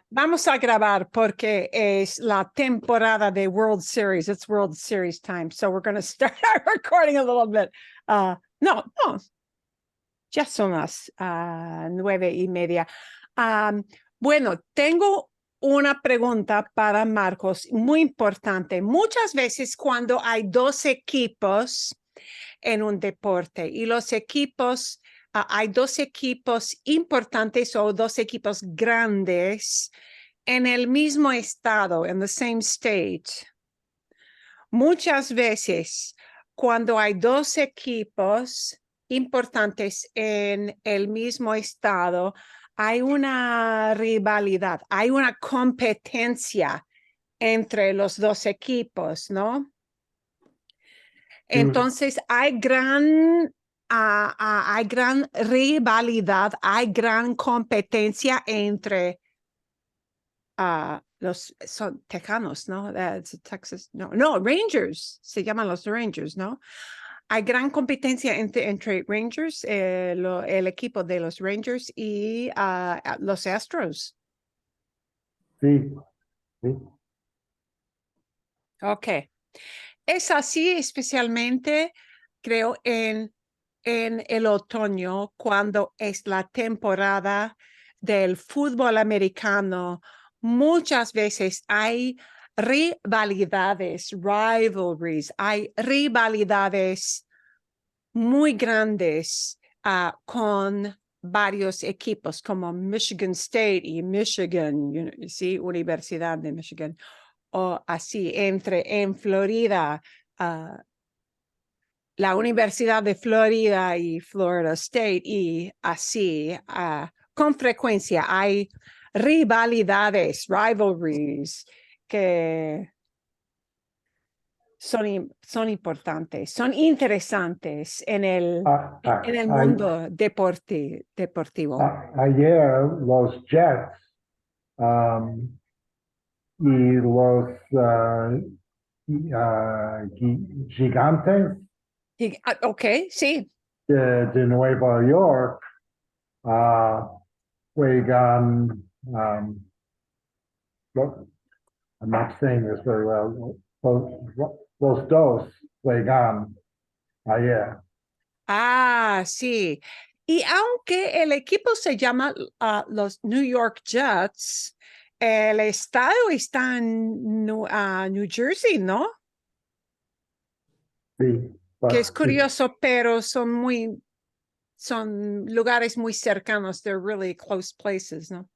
Vamos a grabar porque es la temporada de World Series. It's World Series time. So we're going to start our recording a little bit. No. Ya son las 9:30. Bueno, tengo una pregunta para Marcos, muy importante. Muchas veces cuando hay dos equipos en un deporte y los equipos, hay dos equipos importantes o dos equipos grandes en el mismo estado, in the same state. Muchas veces cuando hay dos equipos importantes en el mismo estado, hay una rivalidad, hay una competencia entre los dos equipos, ¿no? Entonces hay gran rivalidad, hay gran competencia entre los son tejanos, ¿no? Texas, no, Rangers, se llaman los Rangers, ¿no? Hay gran competencia entre Rangers, el equipo de los Rangers y los Astros. Sí. Ok. Es así especialmente, creo, en el otoño, cuando es la temporada del fútbol americano. Muchas veces hay rivalidades, hay rivalidades muy grandes con varios equipos como Michigan State y Michigan, sí, Universidad de Michigan, o así, en Florida, la Universidad de Florida y Florida State, y así, con frecuencia hay rivalries, que son importantes, son interesantes en el mundo deportivo. Ayer los Jets y los gigantes Ok, sí. de Nueva York juegan, I'm not saying this very well, los dos juegan ayer. Sí. Y aunque el equipo se llama los New York Jets, el estadio está en New Jersey, ¿no? Sí. Que es curioso, pero son lugares muy cercanos. They're really close places, ¿no?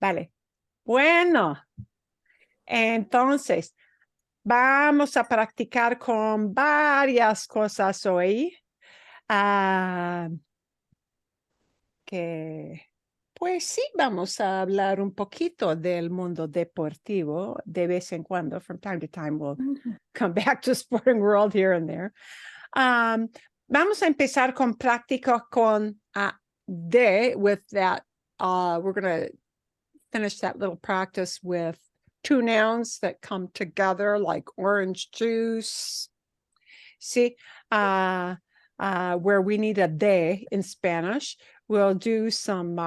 Vale. Bueno, entonces, vamos a practicar con varias cosas hoy. Que pues sí, vamos a hablar un poquito del mundo deportivo de vez en cuando. From time to time, we'll come back to sporting world here and there. Vamos a empezar con práctica con de, with that. We're going to finish that little practice with two nouns that come together, like orange juice. See, where we need a de in Spanish. We'll do some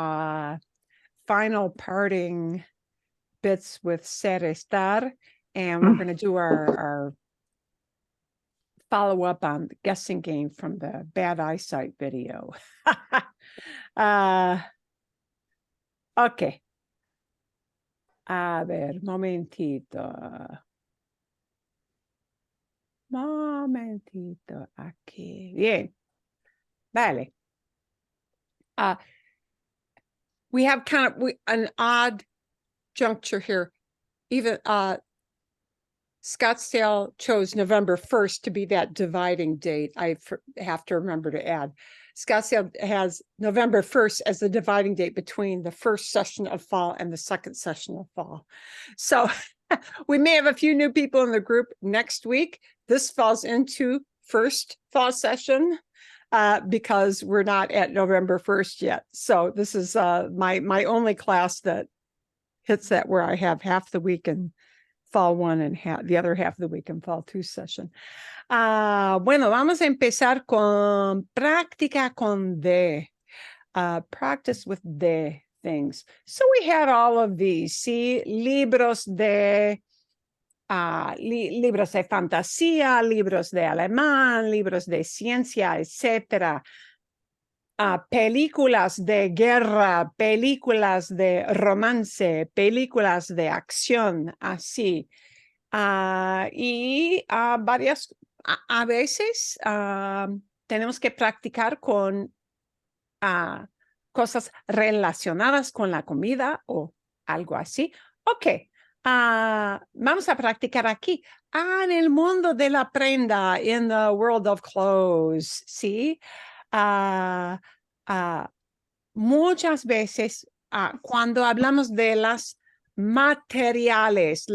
final parting bits with ser, estar, and we're going to do our follow-up on the guessing game from the bad eyesight video. Okay. A ver, momentito, aquí. Bien. Vale. We have kind of an odd juncture here. Even Scottsdale chose November 1st to be that dividing date. I have to remember to add. Scottsdale has November 1st as the dividing date between the first session of fall and the second session of fall. So we may have a few new people in the group next week. This falls into first fall session. Because we're not at November 1st yet. So this is my only class that hits that, where I have half the week in fall 1 and the other half of the week in fall 2 session. Bueno, vamos a empezar con práctica con de. practice with de things. So we had all of these, see, libros de libros de fantasía, libros de alemán, libros de ciencia, etcétera. Películas de guerra, películas de romance, películas de acción, así. Y varias, a veces tenemos que practicar con cosas relacionadas con la comida o algo así. Ok, vamos a practicar aquí. En el mundo de la prenda, in the world of clothes, ¿sí? Muchas veces cuando hablamos de las materiales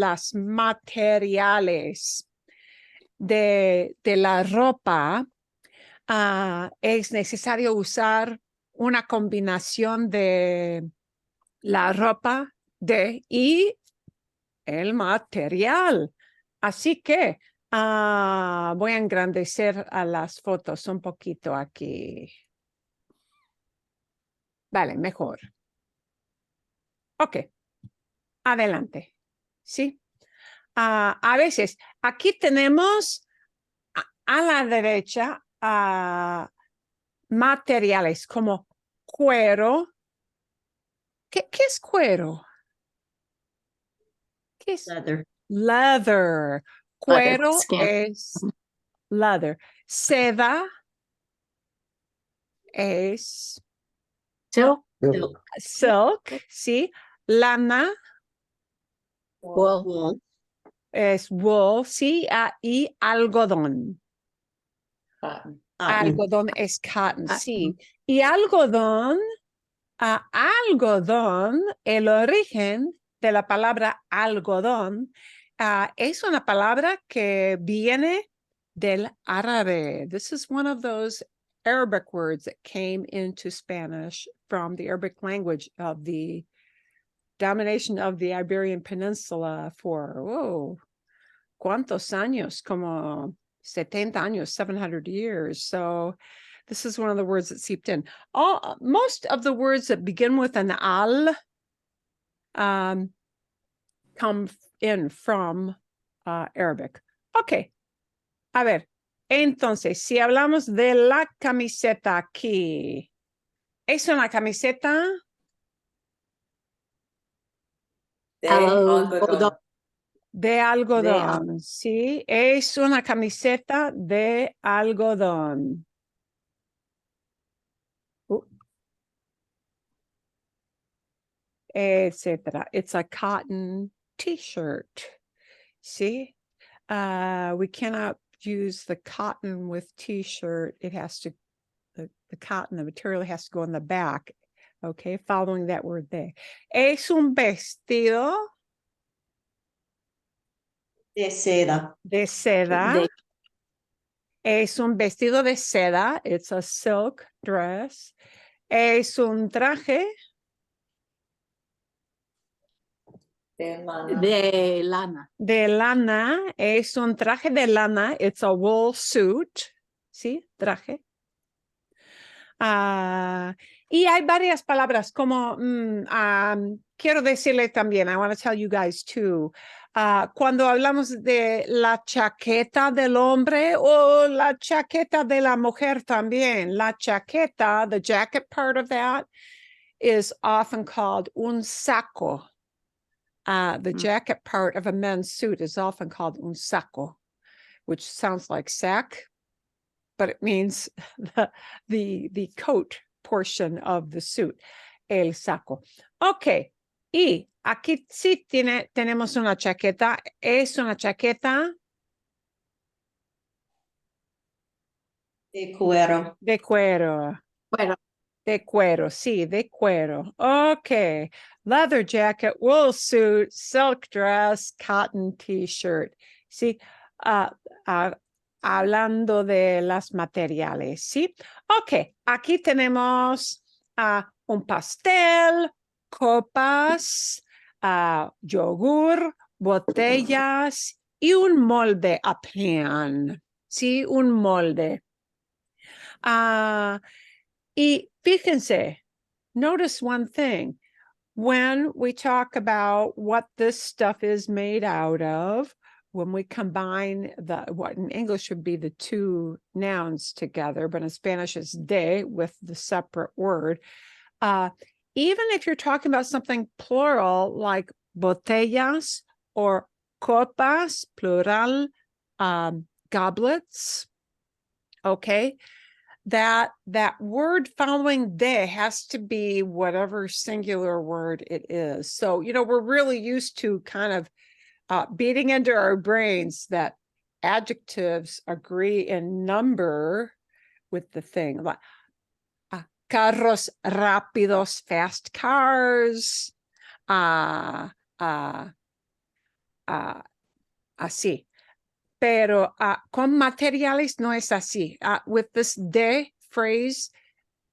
de la ropa, es necesario usar una combinación de la ropa y el material. Así que voy a engrandecer a las fotos un poquito aquí. Vale, mejor. Ok, adelante. ¿Sí? A veces, aquí tenemos a la derecha materiales como cuero. ¿Qué es cuero? ¿Qué es? Leather. Leather. Leather, Cuero skin. es leather. Seda es Silk. silk, ¿sí? Lana Wool. es wool, ¿sí? Y algodón. Cotton. Algodón es cotton, Cotton. sí. Y algodón, el origen de la palabra algodón es una palabra que viene del árabe. This is one of those Arabic words that came into Spanish from the Arabic language of the domination of the Iberian Peninsula for, ¿cuántos años? Como 70 años, 700 years. So this is one of the words that seeped in. Most of the words that begin with an al come in from Arabic. Ok. A ver, entonces, si hablamos de la camiseta aquí, ¿es una camiseta? Algodón. De algodón, sí, es una camiseta de algodón. Etcétera. It's a cotton t-shirt. See, we cannot use the cotton with t-shirt. It has to, the cotton, the material has to go in the back. Okay, following that word there. Es un vestido De seda. de seda. Es un vestido de seda. It's a silk dress. Es un traje De lana. de lana. Es un traje de lana. It's a wool suit. ¿Sí? Traje. Y hay varias palabras como, quiero decirle también, I want to tell you guys too, cuando hablamos de la chaqueta del hombre o la chaqueta de la mujer también, la chaqueta, the jacket part of that is often called un saco. The jacket part of a men's suit is often called un saco, which sounds like sack, but it means the coat portion of the suit, el saco. Ok, y aquí sí tenemos una chaqueta. Es una chaqueta De cuero. de cuero. Bueno. De cuero, sí, de cuero. Ok, leather jacket, wool suit, silk dress, cotton t-shirt. Sí, hablando de las materiales, ¿sí? Ok, aquí tenemos un pastel, copas, yogur, botellas y un molde a pan, ¿sí? Un molde. Y fíjense, notice one thing. When we talk about what this stuff is made out of, when we combine what in English would be the two nouns together, but in Spanish it's de with the separate word. Even if you're talking about something plural like botellas or copas, plural, goblets, okay, that word following de has to be whatever singular word it is. So, we're really used to kind of beating into our brains that adjectives agree in number with the thing. Like carros rápidos, fast cars, así. Pero con materiales no es así. With this de phrase,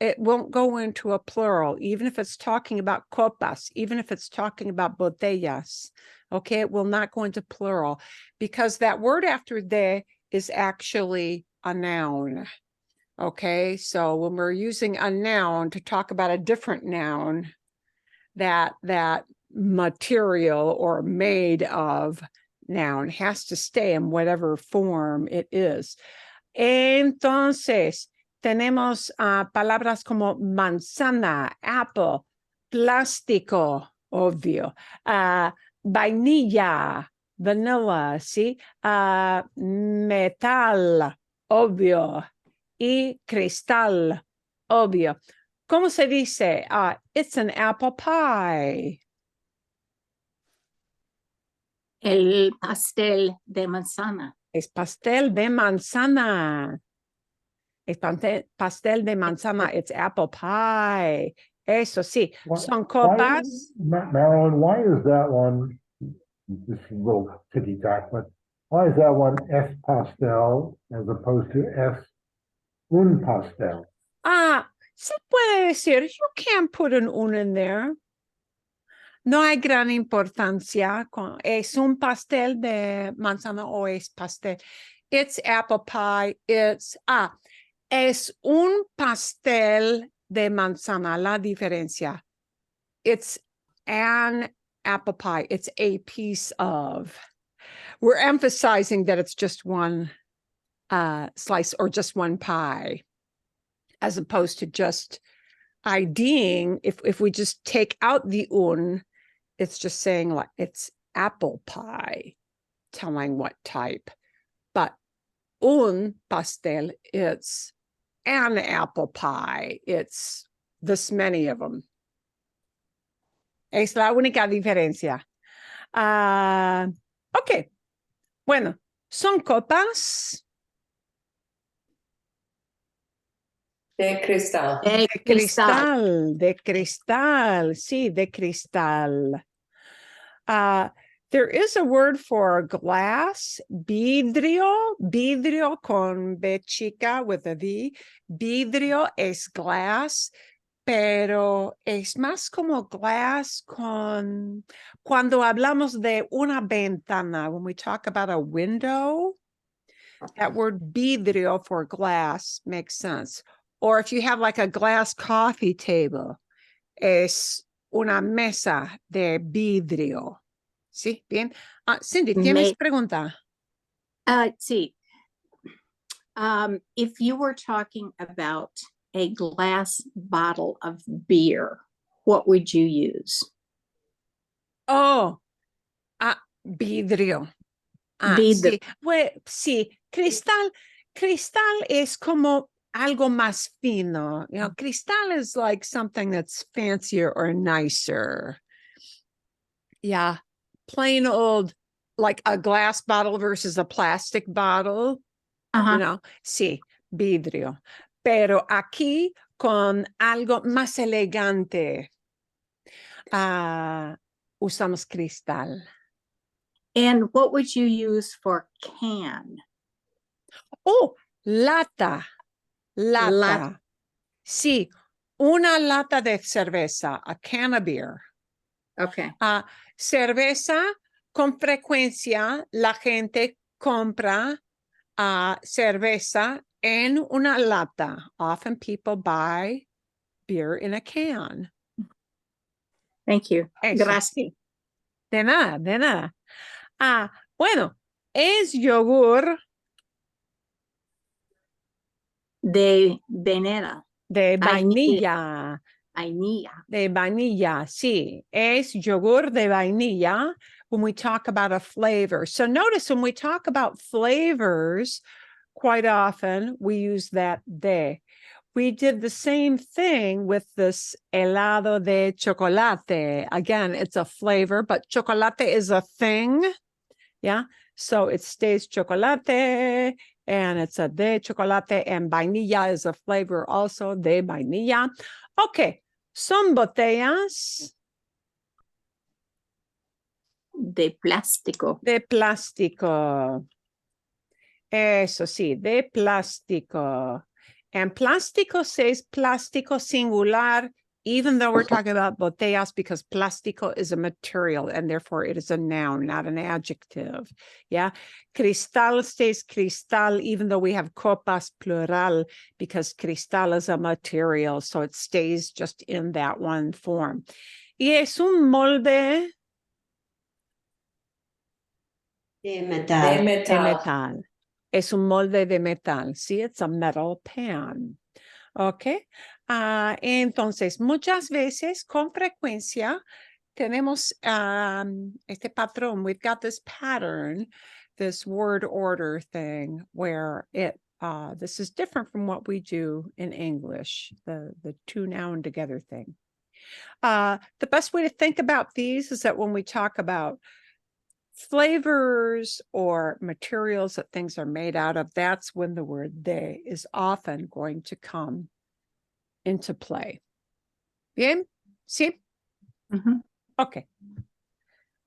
it won't go into a plural, even if it's talking about copas, even if it's talking about botellas. Okay, it will not go into plural because that word after de is actually a noun. Okay, so when we're using a noun to talk about a different noun, that material or made of noun has to stay in whatever form it is. Entonces, tenemos palabras como manzana, apple, plástico, obvio, vainilla, vanilla, ¿sí? Metal, obvio, y cristal, obvio. ¿Cómo se dice? It's an apple pie. El pastel de manzana. Es pastel de manzana. Es pastel de manzana. It's apple pie. Eso sí. Son copas. Marilyn, why is that one, this is a little ticky-tack, but why is that one es pastel as opposed to es un pastel? Se puede decir, you can't put an un in there. No hay gran importancia. Es un pastel de manzana o es pastel. It's apple pie. Es un pastel de manzana. La diferencia. It's an apple pie. It's a piece of. We're emphasizing that it's just one slice or just one pie, as opposed to just IDing. If we just take out the un, it's just saying like it's apple pie, telling what type. But un pastel, it's an apple pie. It's this many of them. Es la única diferencia. Ok. Bueno, son copas. De cristal. De cristal. De cristal, sí, de cristal. There is a word for glass, vidrio con B chica with a V. Vidrio es glass, pero es más como glass cuando hablamos de una ventana, when we talk about a window, that word vidrio for glass makes sense. Or if you have like a glass coffee table, es una mesa de vidrio. ¿Sí? Bien. Cindy, ¿tienes pregunta? Sí. If you were talking about a glass bottle of beer, what would you use? Oh, vidrio. Sí. Well, sí, cristal es como algo más fino. Cristal is like something that's fancier or nicer. Yeah, plain old, like a glass bottle versus a plastic bottle. Sí, vidrio. Pero aquí con algo más elegante, usamos cristal. And what would you use for can? Oh, lata. Sí, una lata de cerveza, a can of beer. Okay. Cerveza, con frecuencia la gente compra cerveza en una lata. Often people buy beer in a can. Thank you. Eso, Gracias. sí. De nada, de nada. Bueno, es yogur De venera. de Vainilla. vainilla. Vainilla. De vainilla, sí. Es yogur de vainilla when we talk about a flavor. So notice when we talk about flavors, quite often we use that de. We did the same thing with this helado de chocolate. Again, it's a flavor, but chocolate is a thing. Yeah. So it stays chocolate and it's a de chocolate, and vainilla is a flavor also de vainilla. Okay. Son botellas De plástico. de plástico. Eso sí, de plástico. And plástico says plástico singular, even though we're talking about botellas, because plástico is a material and therefore it is a noun, not an adjective. Yeah. Cristal stays cristal, even though we have copas plural, because cristal is a material. So it stays just in that one form. Y es un molde De De metal. de metal. metal. Es un molde de metal. See, it's a metal pan. Ok. Entonces, muchas veces, con frecuencia, tenemos este patrón. We've got this pattern, this word order thing, where this is different from what we do in English, the two noun together thing. The best way to think about these is that when we talk about flavors or materials that things are made out of, that's when the word de is often going to come into play. Bien? Sí? Mhm. Okay.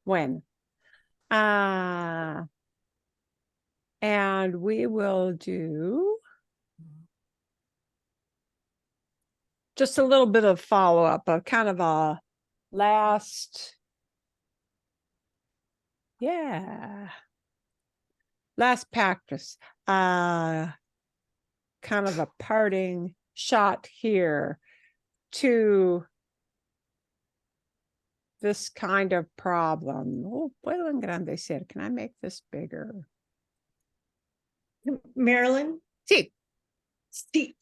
When? And we will do just a little bit of follow-up, of kind of a last practice. Kind of a parting shot here to this kind of problem. Oh, puedo engrandecer. Can I make this bigger? Marilyn, Sí. see,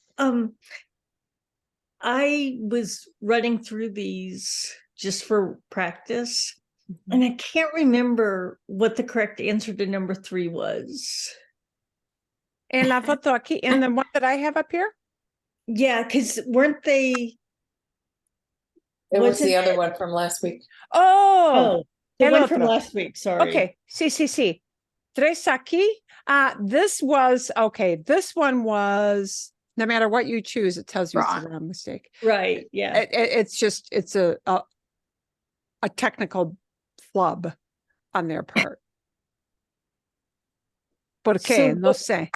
I was running through these just for practice, and I can't remember what the correct answer to number 3 was. En la foto aquí, in the one that I have up here? Yeah, because weren't they? It was Wasn't the other it- one from last week. Oh, Oh, the el one from otro. last week. Sorry. Okay. Sí. Tres aquí. This was, okay, this one was, no matter what you choose, it tells you it's a Right. wrong mistake. Right. Yeah. It's just, it's a technical flub on their part. ¿Por qué? So No what- sé.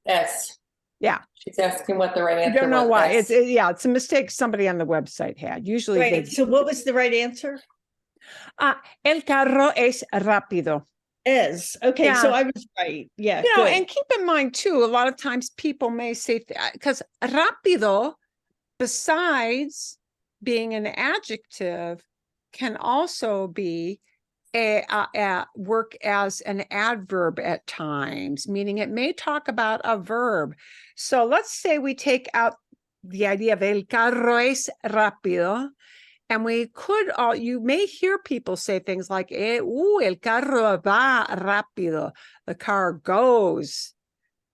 S. Yeah. She's asking what the right I answer was. don't know why. S. It's a mistake somebody on the website had. Usually Right. they, So what was the right answer? el carro es rápido. Is okay. So Yeah. I was right. Yeah. You know, good. and keep in mind too, a lot of times people may say, because rápido, besides being an adjective, can also be work as an adverb at times, meaning it may talk about a verb. So let's say we take out the idea of el carro es rápido, and we could you may hear people say things like, el carro va rápido. The car goes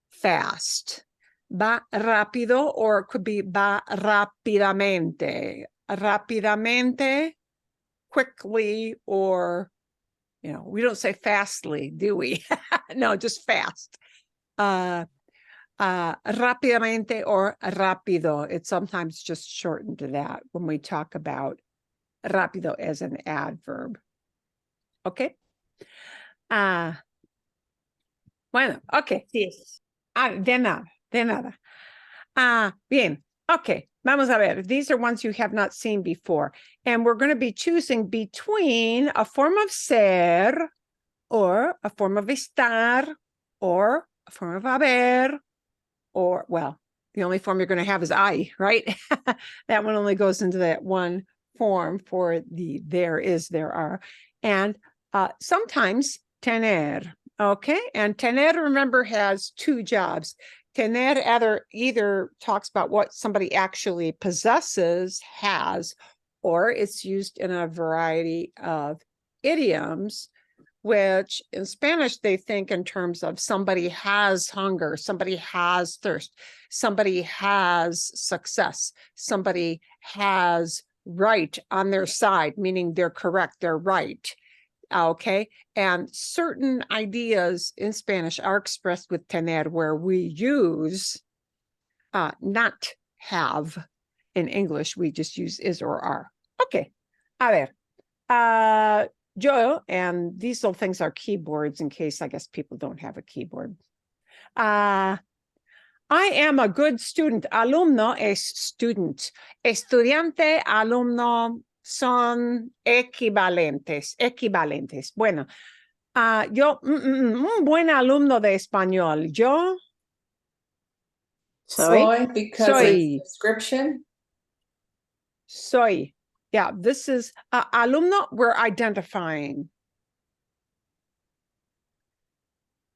fast. Va rápido, or it could be va rápidamente. Rápidamente, quickly, or, you know, we don't say fastly, do we? No, just fast. Rápidamente or rápido. It's sometimes just shortened to that when we talk about rápido as an adverb. Okay. Bueno, okay. Yes. De nada. Bien. Okay. Vamos a ver. These are ones you have not seen before. And we're going to be choosing between a form of ser, or a form of estar, or a form of haber, or, well, the only form you're going to have is I, right? That one only goes into that one form for the there is, there are, and sometimes tener. Okay, and tener, remember, has two jobs. Tener either talks about what somebody actually possesses, has, or it's used in a variety of idioms, which in Spanish they think in terms of somebody has hunger, somebody has thirst, somebody has success, somebody has right on their side, meaning they're correct, they're right. Okay, and certain ideas in Spanish are expressed with tener, where we use not have. In English, we just use is or are. Okay, a ver. Yo, and these little things are keyboards in case, I guess, people don't have a keyboard. I am a good student. Alumno es student. Estudiante, alumno son equivalentes. Bueno, yo, un buen alumno de español. Yo Soy, because Soy. it's description. soy. Yeah, this is alumno, we're identifying.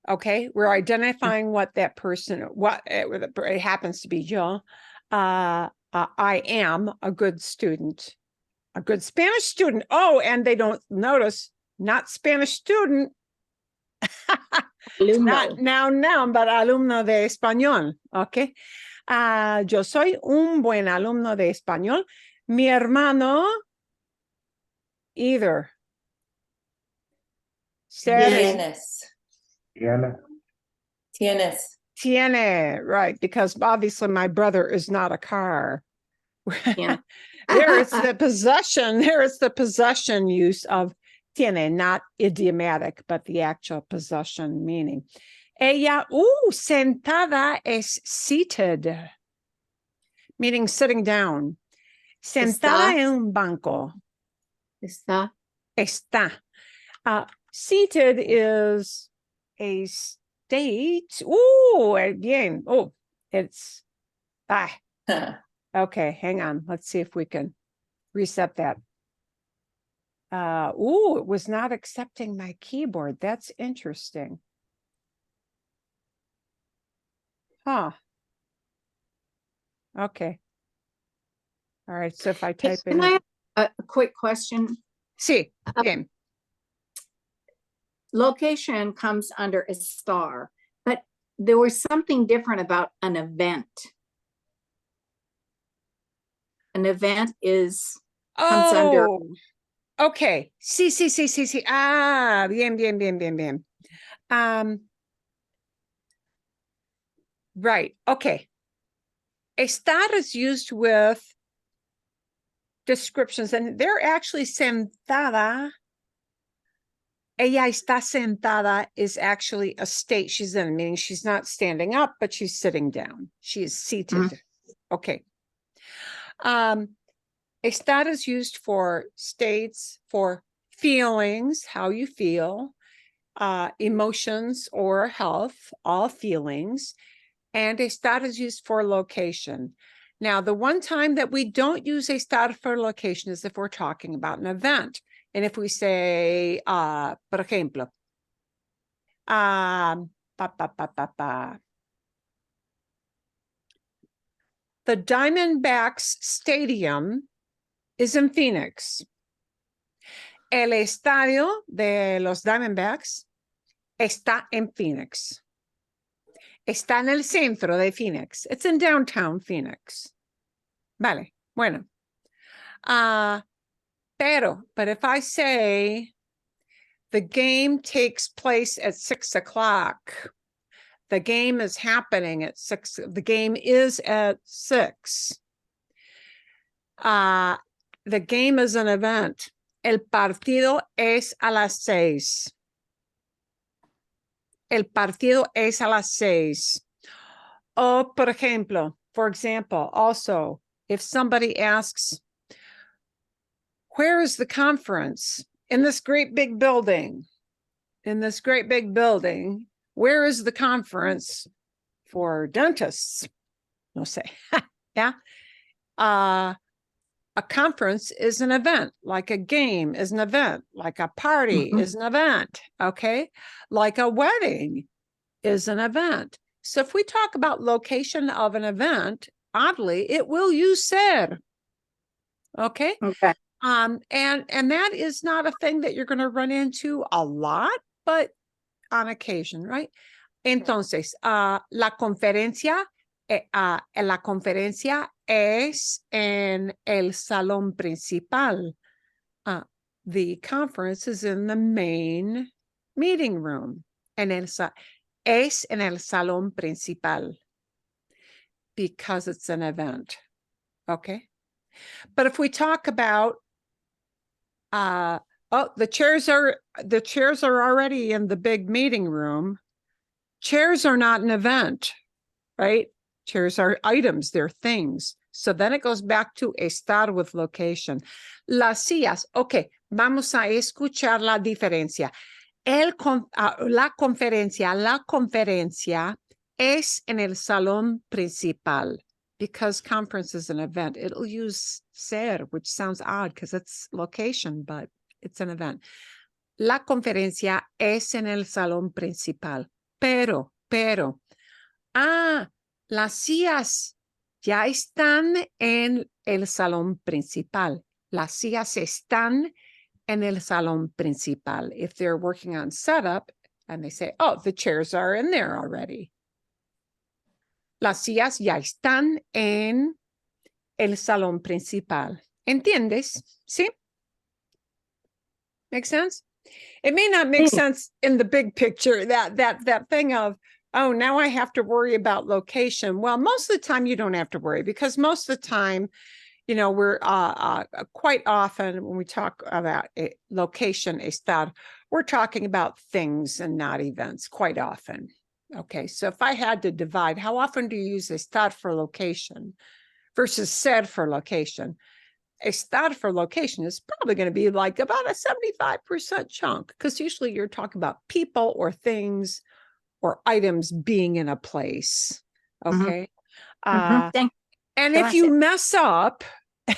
Okay, we're identifying what that person, what it happens to be yo. I am a good student, a good Spanish student. Oh, and they don't notice, not Spanish student, not noun, but alumno de español. Okay. Yo soy un buen alumno de español. Mi hermano, either. Tienes. Tiene, Tiene, right, because obviously my brother is not a car. Yeah. There it's the possession use of tiene, not idiomatic, but the actual possession meaning. Ella, sentada es seated, meaning sitting down. Sentada Está. en un banco. Está. Está. Seated is a state. Bien. It's okay. Hang on. Let's see if we can reset that. It was not accepting my keyboard. That's interesting. Huh. Okay. All right. So if I type Can in, I have a quick question? sí, bien. Location comes under a star, but there was something different about an event. An event comes under. Okay. Sí. Bien. Right. Okay. Estar is used with descriptions, and they're actually sentada. Ella está sentada is actually a state she's in, meaning she's not standing up, but she's sitting down. She is seated. Okay. Estar is used for states, for feelings, how you feel, emotions or health, all feelings. And estar is used for location. Now, the one time that we don't use estar for location is if we're talking about an event. And if we say, por ejemplo, the Diamondbacks Stadium is in Phoenix. El estadio de los Diamondbacks está en Phoenix. Está en el centro de Phoenix. It's in downtown Phoenix. Vale, bueno. But if I say the game takes place at 6 o'clock, the game is happening at 6, the game is at 6. The game is an event. El partido es a las 6. El partido es a las 6. O, por ejemplo, for example, also, if somebody asks, where is the conference? In this great big building. In this great big building. Where is the conference for dentists? No sé. Yeah. a conference is an event, like a game is an event, like a party Mhm. is an event, okay? Like a wedding is an event. So if we talk about location of an event, oddly, it will use ser. Okay. Okay. And that is not a thing that you're going to run into a lot, but on occasion, right? Entonces, la conferencia es en el salón principal. The conference is in the main meeting room. Es en el salón principal because it's an event. Okay. But if we talk about the chairs are already in the big meeting room. Chairs are not an event, right? Chairs are items, they're things. So then it goes back to estar with location. Las sillas, okay, vamos a escuchar la diferencia. La conferencia es en el salón principal. Because conference is an event, it'll use ser, which sounds odd because it's location, but it's an event. La conferencia es en el salón principal. Pero, las sillas ya están en el salón principal. Las sillas están en el salón principal. If they're working on setup and they say, oh, the chairs are in there already. Las sillas ya están en el salón principal. ¿Entiendes? ¿Sí? Make sense? It may not make sense in the big picture, that thing of, oh, now I have to worry about location. Well, most of the time you don't have to worry because most of the time, you know, we're quite often when we talk about location, estar, we're talking about things and not events quite often. Okay, so if I had to divide, how often do you use estar for location versus ser for location? Estar for location is probably going to be like about a 75% chunk because usually you're talking about people or things or items being in a place. Okay. Thank And if you mess up, and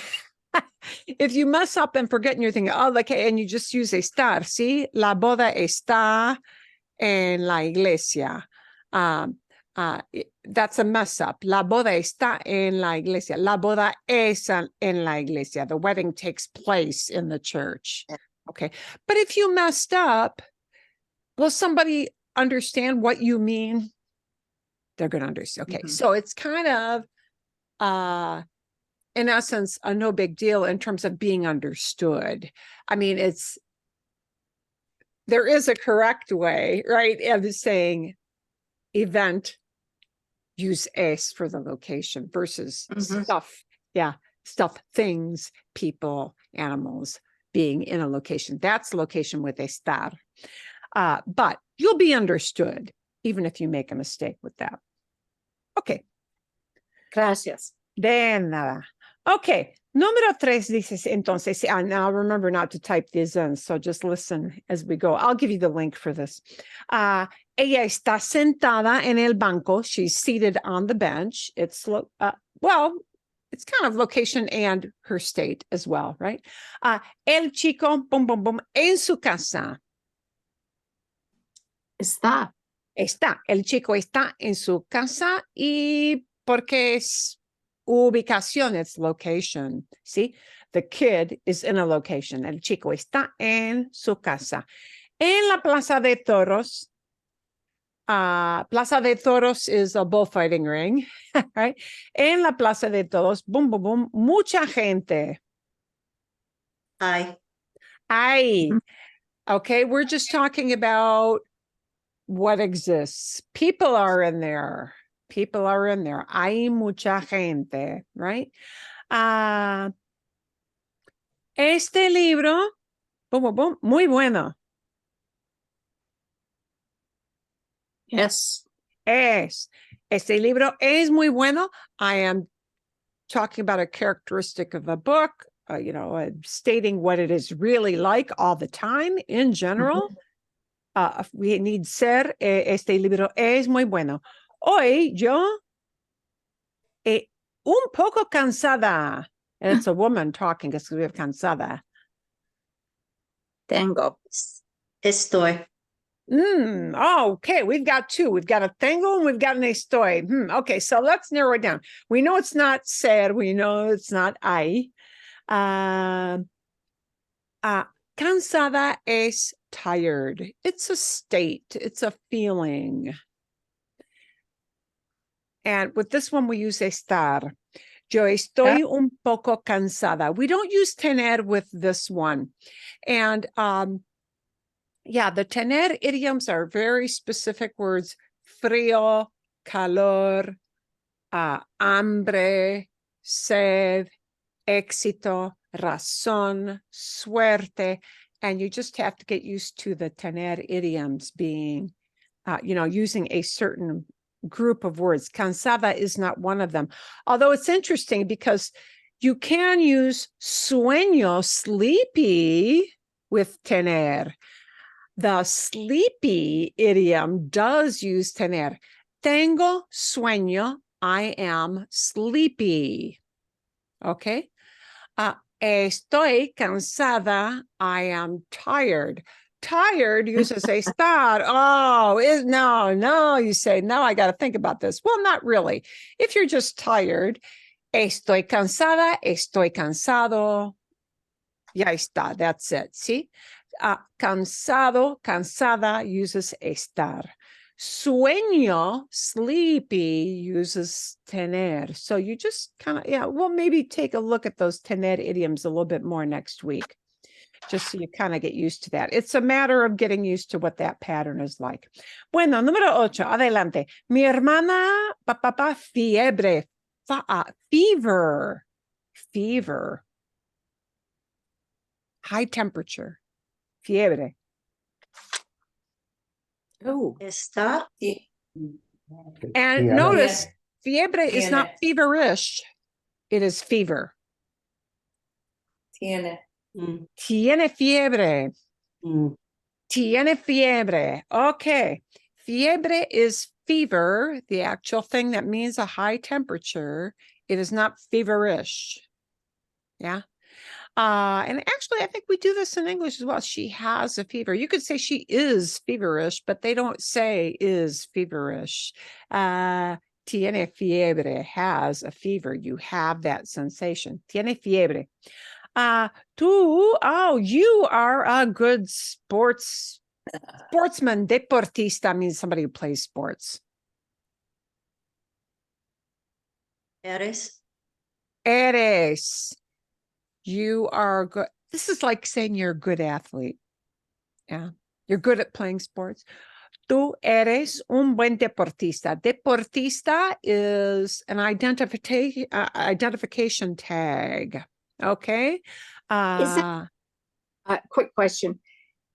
forget and you're thinking, oh, okay, and you just use estar, see, la boda está en la iglesia. That's a mess up. La boda está en la iglesia. La boda es en la iglesia. The wedding takes place in the church. Okay. But if you messed up, will somebody understand what you mean? They're going to understand. Okay. So it's kind of, in essence, a no big deal in terms of being understood. I mean, there is a correct way, right, of saying event, use es for the location versus stuff. Yeah, stuff, things, people, animals being in a location. That's location with estar. But you'll be understood even if you make a mistake with that. Okay. Gracias. De nada. Okay. Número 3 dices entonces, now remember not to type these in, so just listen as we go. I'll give you the link for this. Ella está sentada en el banco. She's seated on the bench. It's, well, it's kind of location and her state as well, right? El chico, boom, boom, boom, en su casa. Está. Está. El chico está en su casa y porque es ubicación, it's location. See, the kid is in a location. El chico está en su casa. En la Plaza de Toros. Plaza de Toros is a bullfighting ring, right? En la Plaza de Toros, boom, boom, boom, mucha gente. Hay. Okay, we're just talking about what exists. People are in there. People are in there. Hay mucha gente, right? Este libro, boom, boom, boom, muy bueno. Yes. Este libro es muy bueno. I am talking about a characteristic of a book, stating what it is really like all the time in general. We need ser, este libro es muy bueno. Hoy yo un poco cansada. And it's a woman talking because we have cansada. Tengo. Estoy. Okay, we've got two. We've got a tengo and we've got an estoy. Okay, so let's narrow it down. We know it's not ser. We know it's not hay. Cansada es tired. It's a state. It's a feeling. And with this one, we use estar. Yo estoy un poco cansada. We don't use tener with this one. And yeah, the tener idioms are very specific words. Frío, calor, hambre, sed, éxito, razón, suerte. And you just have to get used to the tener idioms being, using a certain group of words. Cansada is not one of them. Although it's interesting because you can use sueño, sleepy, with tener. The sleepy idiom does use tener. Tengo sueño. I am sleepy. Okay. Estoy cansada. I am tired. Tired uses estar. No, you say, no, I got to think about this. Well, not really. If you're just tired, estoy cansada, estoy cansado. Ya está, that's it. See? Cansado, cansada uses estar. Sueño, sleepy, uses tener. So you just kind of, we'll maybe take a look at those tener idioms a little bit more next week, just so you kind of get used to that. It's a matter of getting used to what that pattern is like. Bueno, número 8, adelante. Mi hermana, fiebre, fever, fever, high temperature, fiebre. Oh, Está. And Yeah. notice, fiebre is not Tiene. feverish. It is fever. Tiene. Tiene fiebre. Tiene fiebre. Okay. Fiebre is fever, the actual thing that means a high temperature. It is not feverish. Yeah. And actually, I think we do this in English as well. She has a fever. You could say she is feverish, but they don't say is feverish. Tiene fiebre, has a fever. You have that sensation. Tiene fiebre. You are a good sportsman. Deportista means somebody who plays sports. Eres. Eres. You are good. This is like saying you're a good athlete. Yeah. You're good at playing sports. Tú eres un buen deportista. Deportista is an identification tag. Okay. quick question.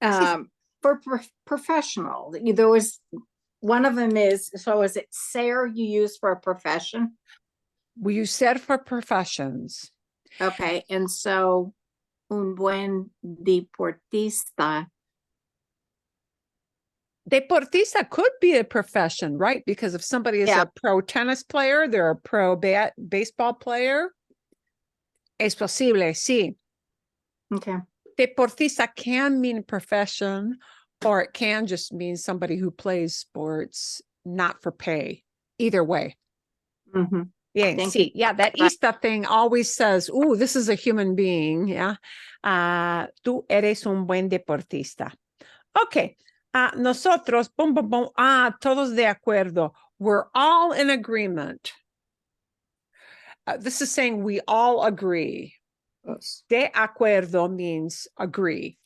Yes. For professional, there was one of them is, so is it ser you use for a profession? We use ser for professions. Okay, and so un buen deportista. Deportista could be a profession, right? Because if somebody is Yeah. a pro tennis player, they're a pro baseball player. Es posible, sí. Okay. Deportista can mean profession, or it can just mean somebody who plays sports, not for pay. Either way. Mm-hmm. Yeah, Thank see, you. yeah, that Ista thing always says, "Ooh, this is a human being." Yeah, tú eres un buen deportista. Okay, nosotros, boom, boom, boom. Todos de acuerdo. We're all in agreement. This is saying we all agree. De acuerdo means agree.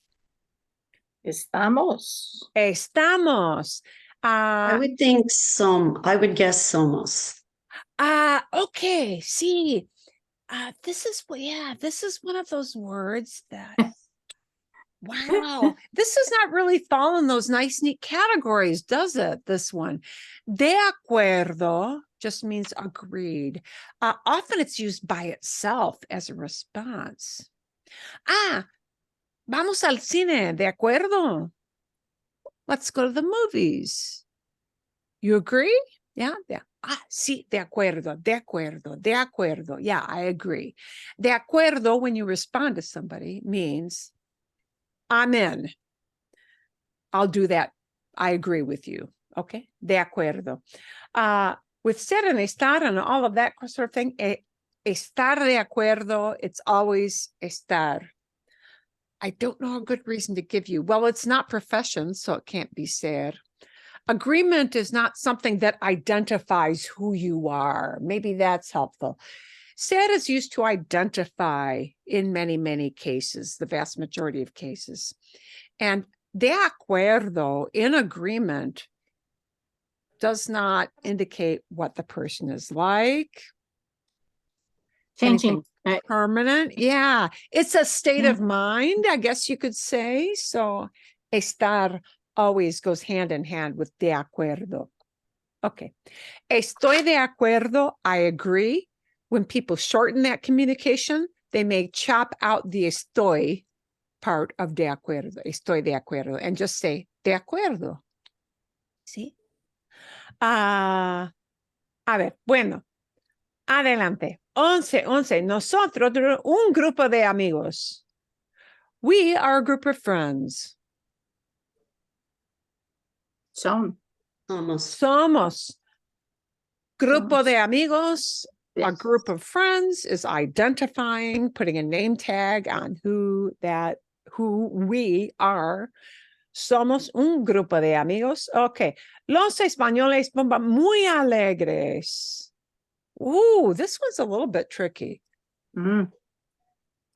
Estamos. Estamos. I would think some. I would guess somos. Okay, see, this is one of those words that, wow, this does not really fall in those nice, neat categories, does it? This one. De acuerdo just means agreed. Often it's used by itself as a response. Vamos al cine, de acuerdo. Let's go to the movies. You agree? Yeah. sí, de acuerdo, de acuerdo, de acuerdo. Yeah, I agree. De acuerdo, when you respond to somebody, means I'm in. I'll do that. I agree with you. Okay, de acuerdo. With ser and estar and all of that sort of thing, estar de acuerdo, it's always estar. I don't know a good reason to give you. Well, it's not profession, so it can't be ser. Agreement is not something that identifies who you are. Maybe that's helpful. Ser is used to identify in many, many cases, the vast majority of cases. And de acuerdo, in agreement, does not indicate what the person is like. Changing. Anything permanent. Yeah, it's a state of mind, I guess you could say. So estar always goes hand in hand with de acuerdo. Okay. Estoy de acuerdo. I agree. When people shorten that communication, they may chop out the estoy part of de acuerdo. Estoy de acuerdo. And just say de acuerdo. ¿Sí? A ver, bueno. Adelante. 11. Nosotros, un grupo de amigos. We are a group of friends. Son. Somos. Grupo Somos. de amigos. A Yes. group of friends is identifying, putting a name tag on who we are. Somos un grupo de amigos. Okay. Los españoles son muy alegres. Ooh, this one's a little bit tricky. Mm.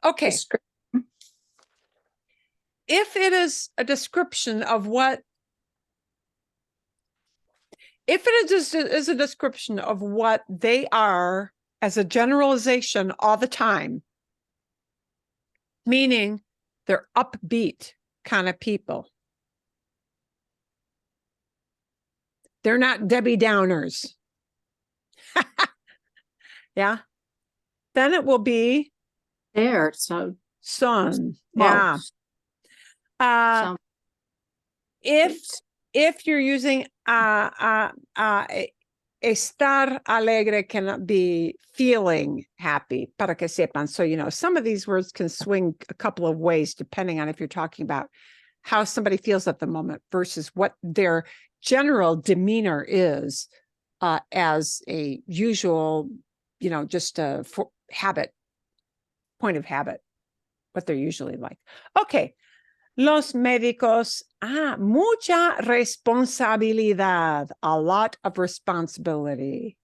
Okay. Descri- If it is a description of what, if it is a description of what they are as a generalization all the time, meaning they're upbeat kind of people. They're not Debbie Downers. Yeah. Then it will be There, so. son. Well, Yeah. some- If you're using estar alegre cannot be feeling happy, para que sepan. So, you know, some of these words can swing a couple of ways depending on if you're talking about how somebody feels at the moment versus what their general demeanor is as a usual, you know, just a habit, point of habit, what they're usually like. Okay. Los médicos, mucha responsabilidad, a lot of responsibility.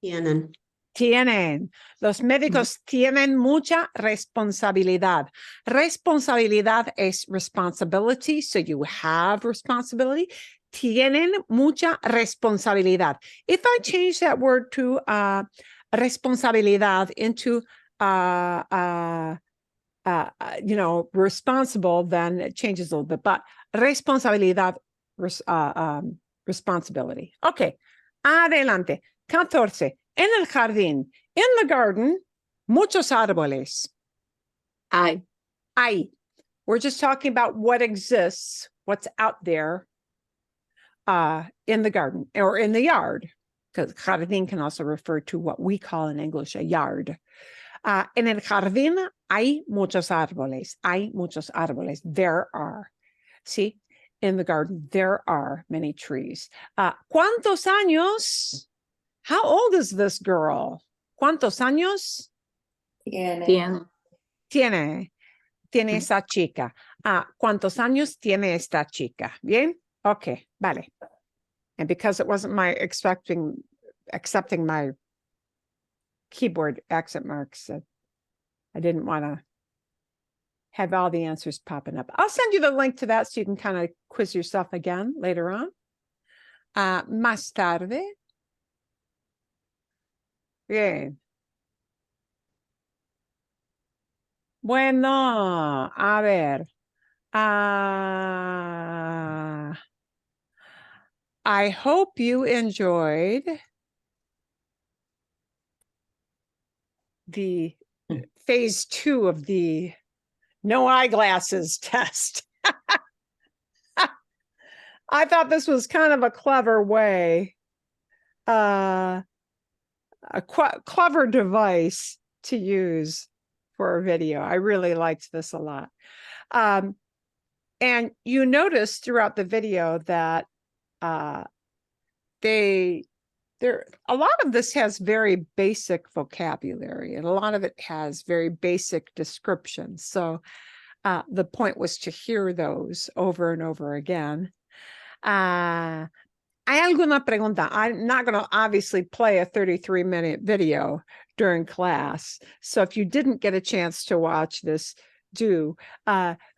Tienen. Los médicos tienen mucha responsabilidad. Responsabilidad es responsibility, so you have responsibility. Tienen mucha responsabilidad. If I change that word to responsabilidad into you know, responsible, then it changes a little bit, but responsabilidad, responsibility. Okay, adelante. 14. En el jardín. In the garden, muchos árboles. I. We're just talking about what exists, what's out there in the garden or in the yard, because jardín can also refer to what we call in English a yard. En el jardín hay muchos árboles. Hay muchos árboles. There are. See, in the garden, there are many trees. ¿Cuántos años? How old is this girl? ¿Cuántos años? Tiene. Tiene esta chica. ¿Cuántos años tiene esta chica? Bien? Okay, vale. And because it wasn't my accepting my keyboard accent marks, I didn't want to have all the answers popping up. I'll send you the link to that so you can kind of quiz yourself again later on. Más tarde. Bien. Bueno, a ver. I hope you enjoyed the phase 2 of the no eyeglasses test. I thought this was kind of a clever way, clever device to use for a video. I really liked this a lot. And you notice throughout the video that a lot of this has very basic vocabulary, and a lot of it has very basic descriptions. So the point was to hear those over and over again. ¿Hay alguna pregunta? I'm not going to obviously play a 33-minute video during class. So if you didn't get a chance to watch this, do.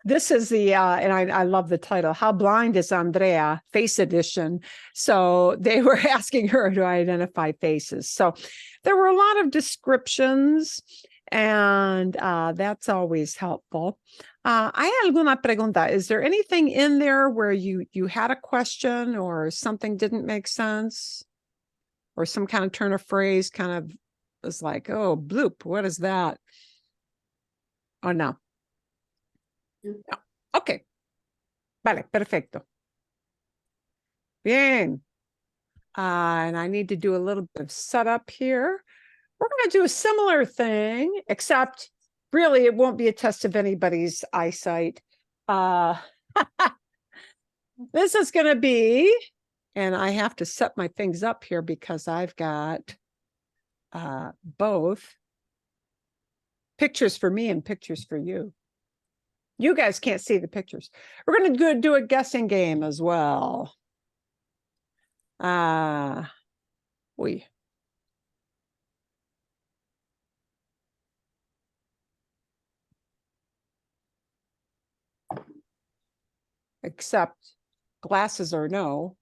This is the, and I love the title, How Blind is Andrea? Face Edition. So they were asking her to identify faces. So there were a lot of descriptions, and that's always helpful. ¿Hay alguna pregunta? Is there anything in there where you had a question or something didn't make sense? Or some kind of turn of phrase kind of was like, oh, bloop, what is that? Oh, no. No. Okay. Vale, perfecto. Bien. And I need to do a little bit of setup here. We're going to do a similar thing, except really it won't be a test of anybody's eyesight. This is going to be, and I have to set my things up here because I've got both pictures for me and pictures for you. You guys can't see the pictures. We're going to do a guessing game as well. Except glasses or no.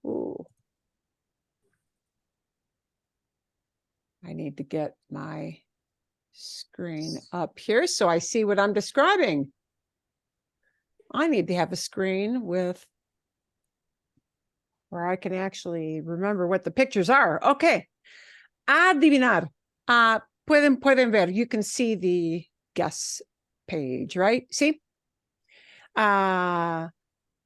Ooh. I need to get my screen up here so I see what I'm describing. I need to have a screen with where I can actually remember what the pictures are. Okay. Adivinar. Pueden ver. You can see the guess page, right? See? Adivinar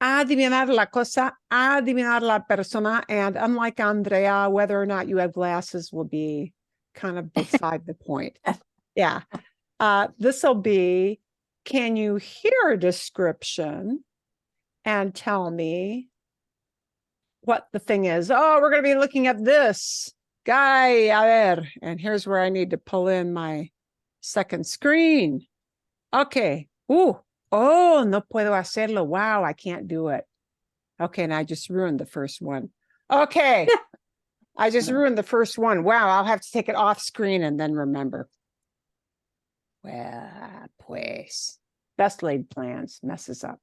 la cosa, adivinar la persona, and unlike Andrea, whether or not you have glasses will be kind of beside the point. Yeah. This will be, can you hear a description and tell me what the thing is? Oh, we're going to be looking at this guy. A ver. And here's where I need to pull in my second screen. Okay. Oh, no puedo hacerlo. Wow, I can't do it. Okay, and I just ruined the first one. Okay. I just ruined the first one. Wow, I'll have to take it off screen and then remember. Well, pues, best laid plans messes up.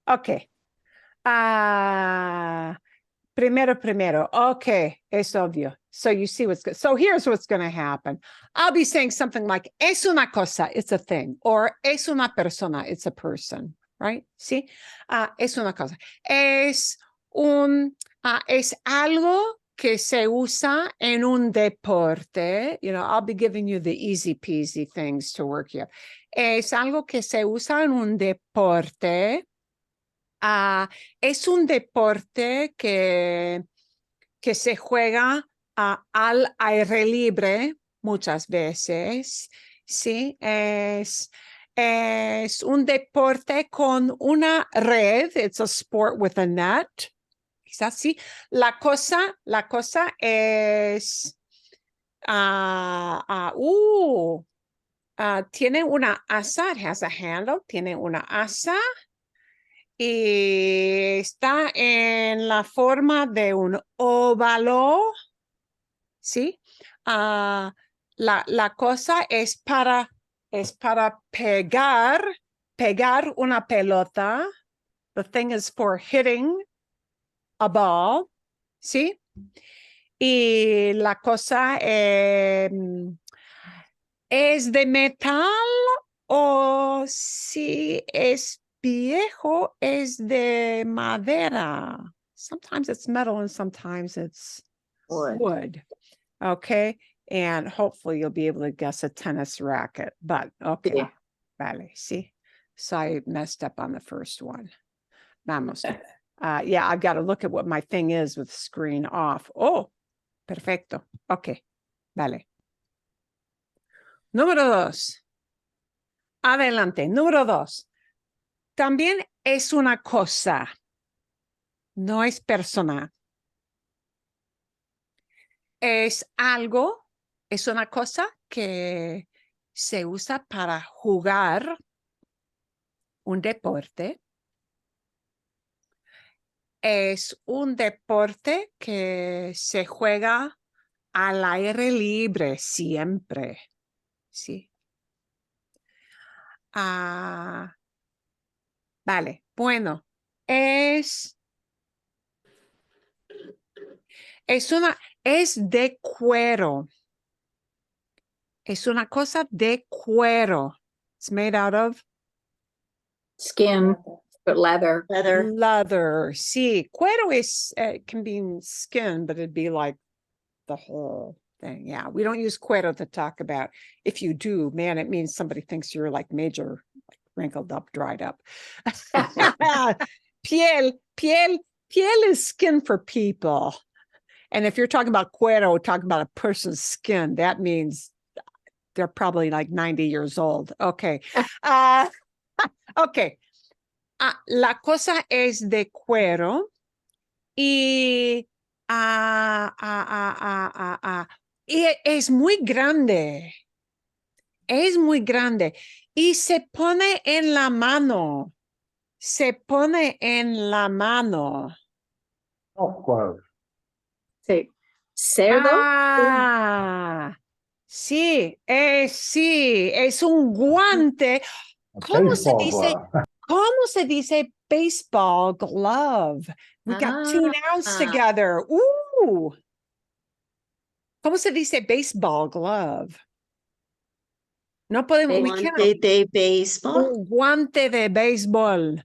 Okay. Primero. Okay, es obvio. So you see what's good. So here's what's going to happen. I'll be saying something like, es una cosa, it's a thing. Or es una persona, it's a person. Right? See? Es una cosa. Es algo que se usa en un deporte. You know, I'll be giving you the easy peasy things to work here. Es algo que se usa en un deporte. Es un deporte que se juega al aire libre muchas veces. Sí, es un deporte con una red. It's a sport with a net. Quizás sí. La cosa es tiene una asa. It has a handle. Tiene una asa. Y está en la forma de un óvalo. ¿Sí? La cosa es para pegar una pelota. The thing is for hitting a ball. ¿Sí? Y la cosa es de metal o si es viejo es de madera. Sometimes it's metal and sometimes it's wood. Okay. And hopefully you'll be able to guess a tennis racket, but okay. Vale, sí. So I messed up on the first one. Vamos. Yeah, I've got to look at what my thing is with screen off. Oh, perfecto. Okay, vale. Número 2. Adelante. Número 2. También es una cosa. No es persona. Es algo, es una cosa que se usa para jugar un deporte. Es un deporte que se juega al aire libre siempre. Sí. Vale, bueno, es de cuero. Es una cosa de cuero. It's made out of Skin, but leather. Leather. leather. Sí, cuero is can be skin, but it'd be like the whole thing. Yeah, we don't use cuero to talk about. If you do, man, it means somebody thinks you're like major, like wrinkled up, dried up. Piel is skin for people. And if you're talking about cuero, talking about a person's skin, that means they're probably like 90 years old. Okay. Okay. La cosa es de cuero y, y es muy grande. Es muy grande y se pone en la mano. Se pone en la mano. Golf clubs. Sí. Cerdo. Sí, es un guante. A ¿Cómo se baseball dice? glove. ¿Cómo se dice baseball glove? We got two nouns together. Ooh. ¿Cómo se dice baseball glove? No podemos, we cannot. Guante de baseball. Un guante de béisbol.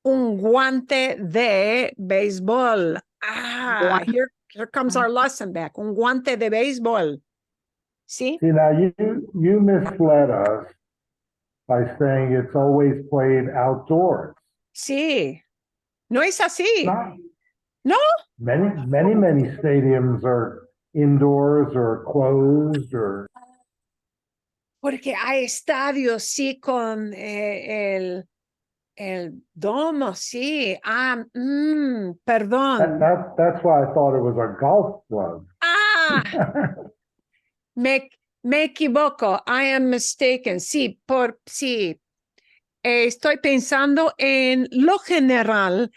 Un guante de béisbol. Here comes our lesson back. Un guante de béisbol. See? See, now you misled us by saying it's always played outdoors. Sí. No es así. Not No, many stadiums are indoors or closed or porque hay estadios, sí, con el domo, sí. Perdón. that's why I thought it was a golf club. Me equivoco. I am mistaken. Sí, sí. Estoy pensando en lo general,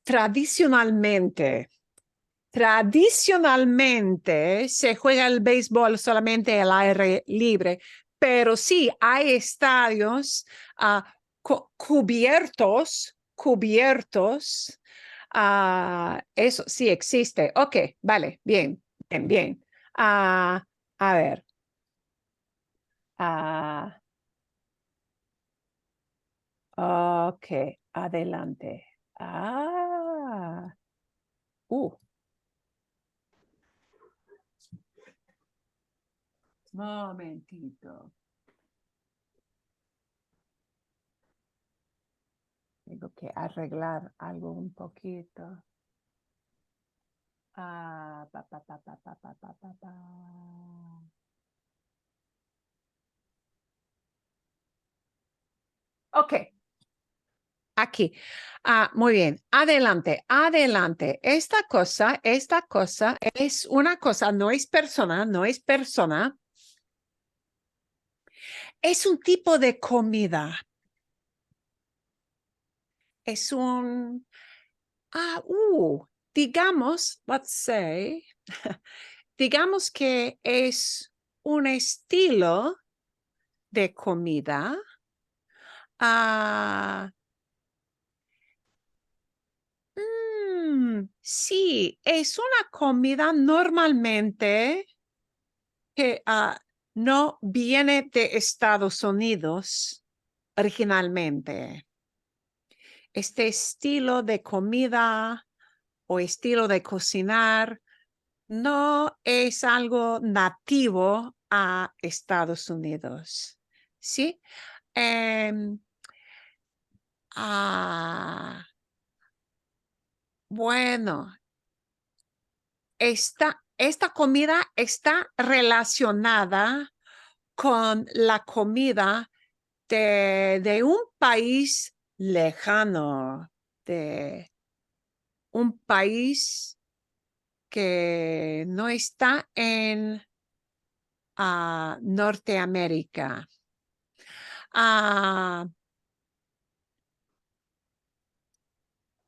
tradicionalmente. Tradicionalmente se juega el béisbol solamente al aire libre, pero sí hay estadios cubiertos. Eso sí existe. Ok, vale, bien. A ver. Ok, adelante. Momentito. Tengo que arreglar algo un poquito. Ok. Aquí. Muy bien. Adelante. Esta cosa es una cosa, no es persona. Es un tipo de comida. Es un, digamos, let's say, digamos que es un estilo de comida. Sí, es una comida normalmente que no viene de Estados Unidos originalmente. Este estilo de comida o estilo de cocinar no es algo nativo a Estados Unidos. ¿Sí? Em, bueno, esta comida está relacionada con la comida de un país lejano, de un país que no está en Norteamérica.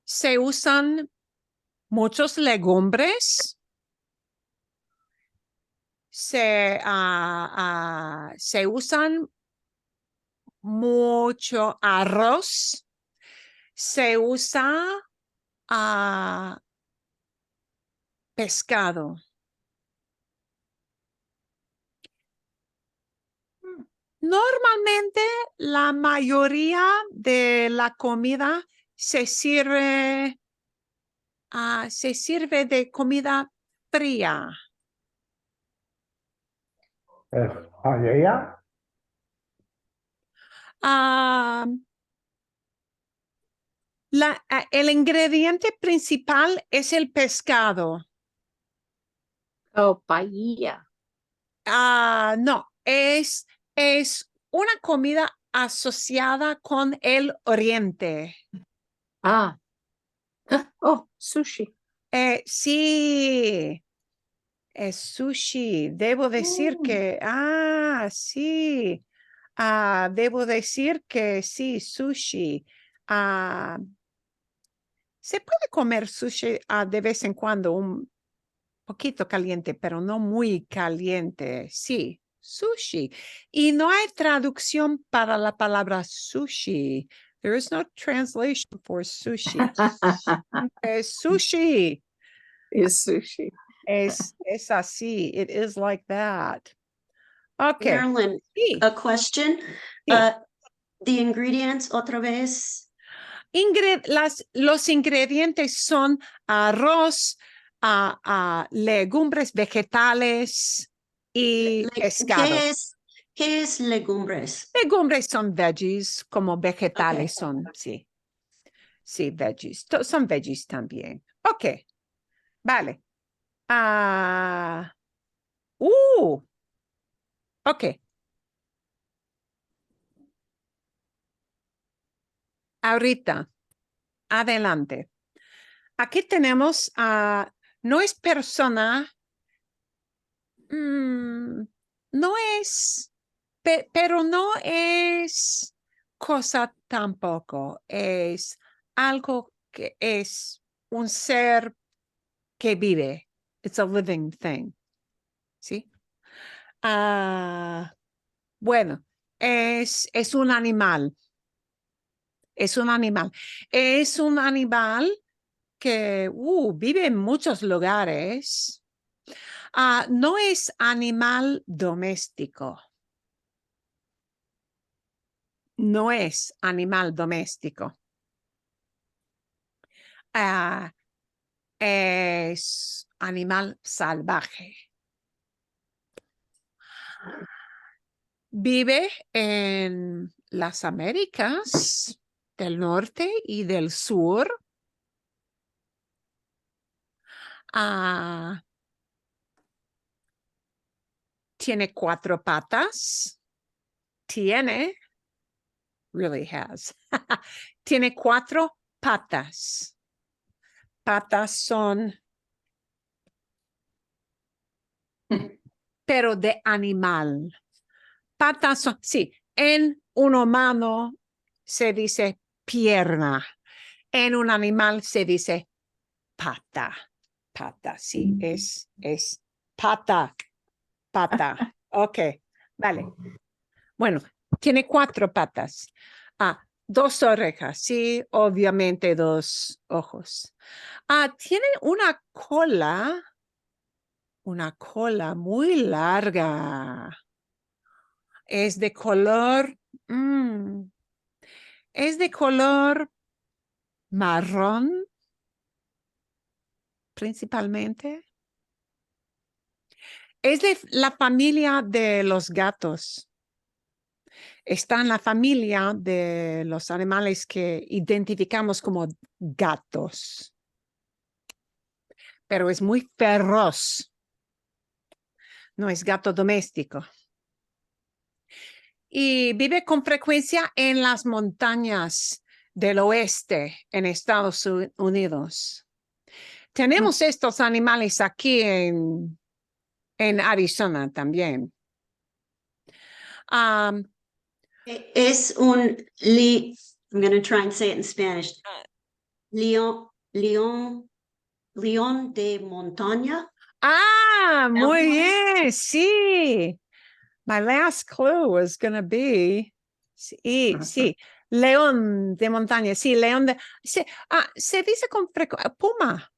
Se usan muchos legumbres. Se usan mucho arroz. Se usa pescado. Normalmente la mayoría de la comida se sirve de comida fría. ¿Es paella? Ah, el ingrediente principal es el pescado. Oh, paella. No, es una comida asociada con el oriente. Ah. Oh, sushi. Sí, es sushi. Debo decir que, sí. Debo decir que sí, sushi. Se puede comer sushi de vez en cuando, un poquito caliente, pero no muy caliente. Sí, sushi. Y no hay traducción para la palabra sushi. There is no translation for sushi. Es sushi. Is sushi. Es así. It is like that. Okay. Marilyn, Sí, a question. sí. The ingredients, otra vez. Los ingredientes son arroz, legumbres vegetales y pescado. ¿Qué es legumbres? Legumbres son veggies, como vegetales son, sí. Sí, veggies. Son veggies también. Ok, vale. Ok. Ahorita, adelante. Aquí tenemos, no es persona, no es, pero no es cosa tampoco. Es algo que es un ser que vive. It's a living thing. ¿Sí? Bueno, es un animal. Es un animal. Es un animal que vive en muchos lugares. No es animal doméstico. No es animal doméstico. Es animal salvaje. Vive en las Américas del Norte y del Sur. Tiene 4 patas. Really has. Tiene 4 patas. Patas son, pero de animal. Patas son, sí, en un humano se dice pierna. En un animal se dice pata. Pata, sí, es pata. Pata. Ok, vale. Bueno, tiene 4 patas. 2 orejas, sí, obviamente 2 ojos. Tiene una cola muy larga. Es de color, es de color marrón, principalmente. Es de la familia de los gatos. Está en la familia de los animales que identificamos como gatos. Pero es muy feroz. No es gato doméstico. Y vive con frecuencia en las montañas del oeste en Estados Unidos. Tenemos estos animales aquí en Arizona también. Es un I'm going to try and say it in Spanish. León de montaña. Muy bien, sí. My last clue was going to be, sí, león de montaña, sí, león de, sí, se dice con frecuencia, puma,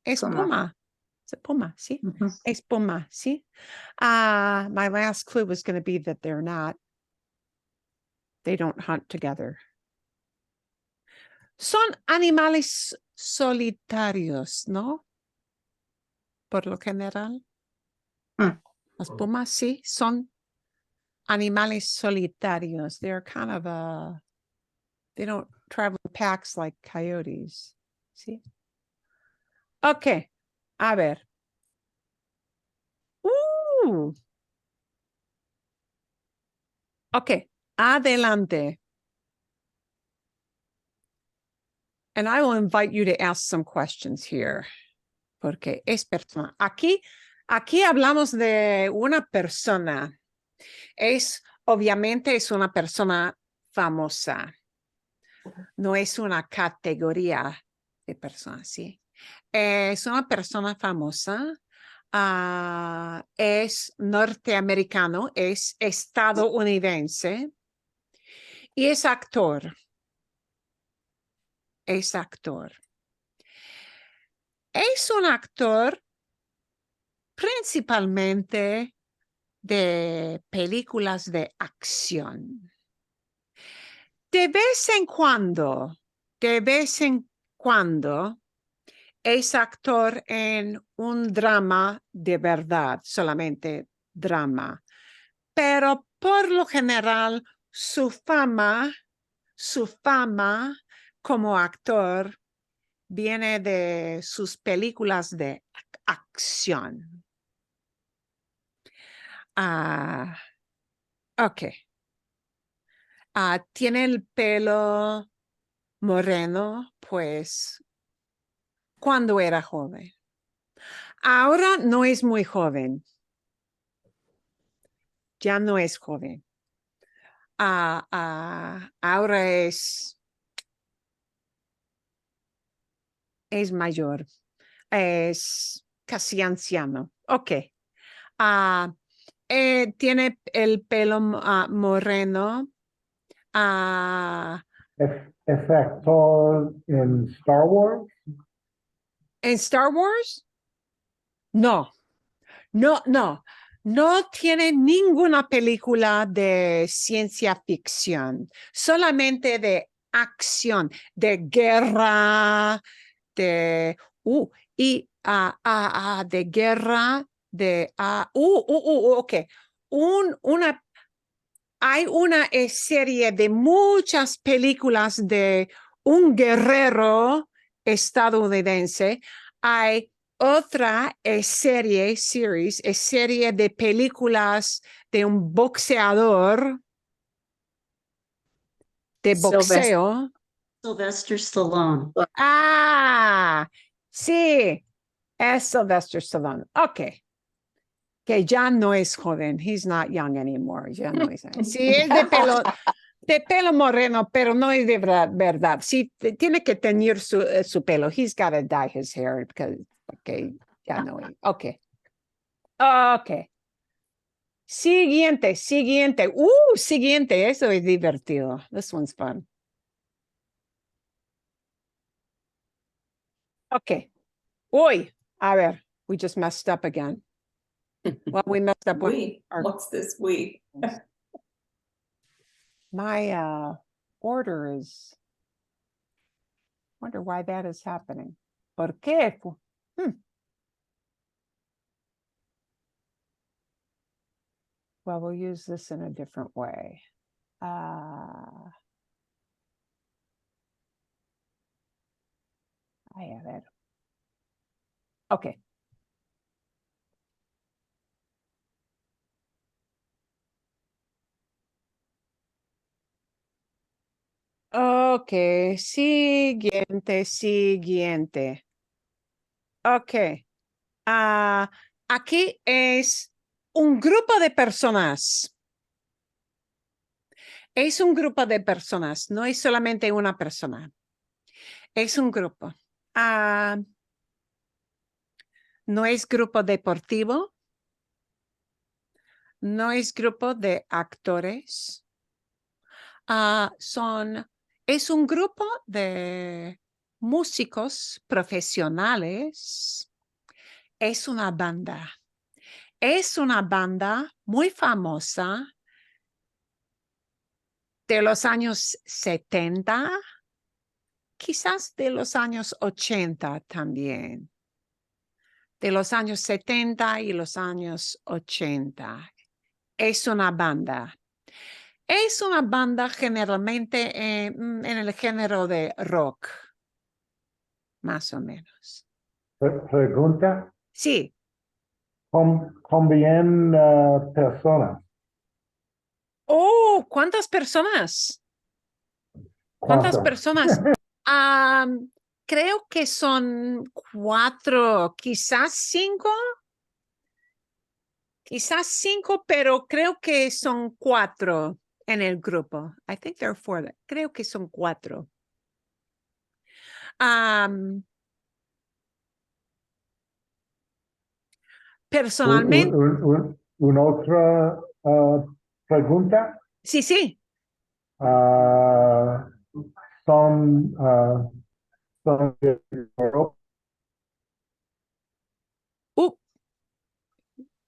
es puma, es puma, sí, es puma, sí. My last clue was going to be that they don't hunt together. Son animales solitarios, ¿no? Por lo general. Las pumas, sí, son animales solitarios. They're kind of they don't travel in packs like coyotes. Sí. Ok, a ver. Ok, adelante. And I will invite you to ask some questions here. Porque es persona. Aquí hablamos de una persona. Obviamente es una persona famosa. No es una categoría de persona, ¿sí? Es una persona famosa. Es norteamericano, es estadounidense y es actor. Es actor. Es un actor principalmente de películas de acción. De vez en cuando, es actor en un drama de verdad, solamente drama. Pero por lo general, su fama como actor viene de sus películas de acción. Ok. Tiene el pelo moreno, pues, cuando era joven. Ahora no es muy joven. Ya no es joven. Ahora es mayor. Es casi anciano. Ok. Tiene el pelo moreno. Es actor en Star Wars. ¿En Star Wars? No. No tiene ninguna película de ciencia ficción, solamente de acción, de guerra, de de guerra, ok. Hay una serie de muchas películas de un guerrero estadounidense. Hay otra serie de películas de un boxeador de boxeo. Sylvester Stallone. Sí, es Sylvester Stallone. Ok. Que ya no es joven. He's not young anymore. Ya no es. Sí, es de pelo moreno, pero no es de verdad. Sí, tiene que teñir su pelo. He's got to dye his hair because, okay, ya no es. Ok. Siguiente. Siguiente. Eso es divertido. This one's fun. Ok. Uy, a ver, we just messed up again. Well, we messed up. What's this we? My order is, wonder why that is happening. ¿Por qué? Well, we'll use this in a different way. I have it. Okay. Okay, siguiente, siguiente. Ok. Aquí es un grupo de personas. Es un grupo de personas, no es solamente una persona. Es un grupo. No es grupo deportivo. No es grupo de actores. Es un grupo de músicos profesionales. Es una banda. Es una banda muy famosa de los años 70, quizás de los años 80 también. De los años 70 y los años 80. Es una banda. Es una banda generalmente en el género de rock, más o menos. Pregunta, Sí. ¿con bien personas? Oh, ¿cuántas personas? ¿Cuántas ¿Cuántos? personas? Creo que son 4, quizás 5. Quizás 5, pero creo que son 4 en el grupo. I think there are 4. Creo que son 4. Personalmente, Una otra pregunta. sí, sí. Ah, son de Europa. Oh,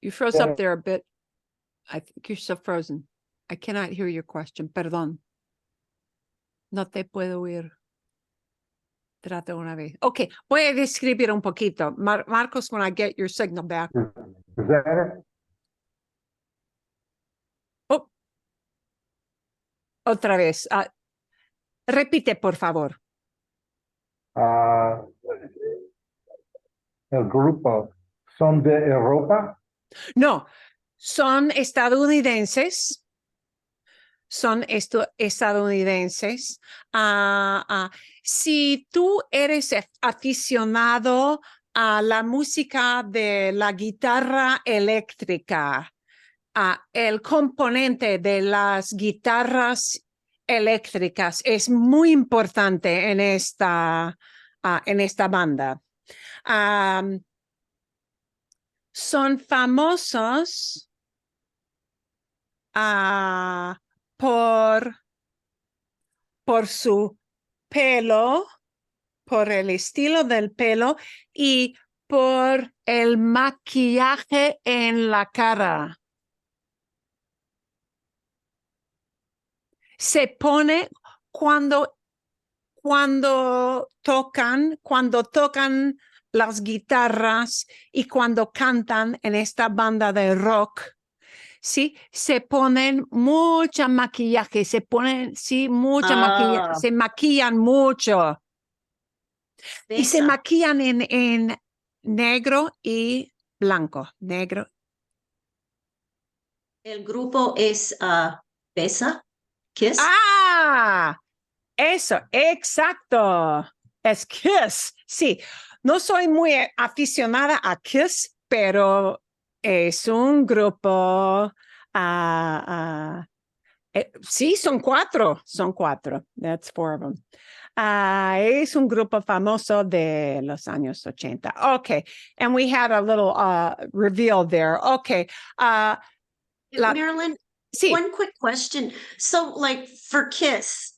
you froze up there a bit. I think you're so frozen. I cannot hear your question. Perdón. No te puedo oír. Trata una vez. Okay, voy a describir un poquito. Marcos, when I get your signal back. Is that it? Oh, otra vez. Repite, por favor. Ah, el grupo son de Europa. No, son estadounidenses. Son estadounidenses. Si tú eres aficionado a la música de la guitarra eléctrica, el componente de las guitarras eléctricas es muy importante en esta banda. Son famosos por su pelo, por el estilo del pelo y por el maquillaje en la cara. Se pone cuando tocan las guitarras y cuando cantan en esta banda de rock, sí, se ponen mucha maquillaje, se maquillan mucho. Y se Besa. maquillan en negro y blanco, negro. El grupo es Besa, Kiss. Eso, exacto. Es Kiss. Sí, no soy muy aficionada a Kiss, pero es un grupo. Sí, son 4. Son 4. That's 4 of them. Es un grupo famoso de los años 80. Okay. And we had a little reveal there. Okay. Marilyn, Sí. one quick question. So, like for Kiss,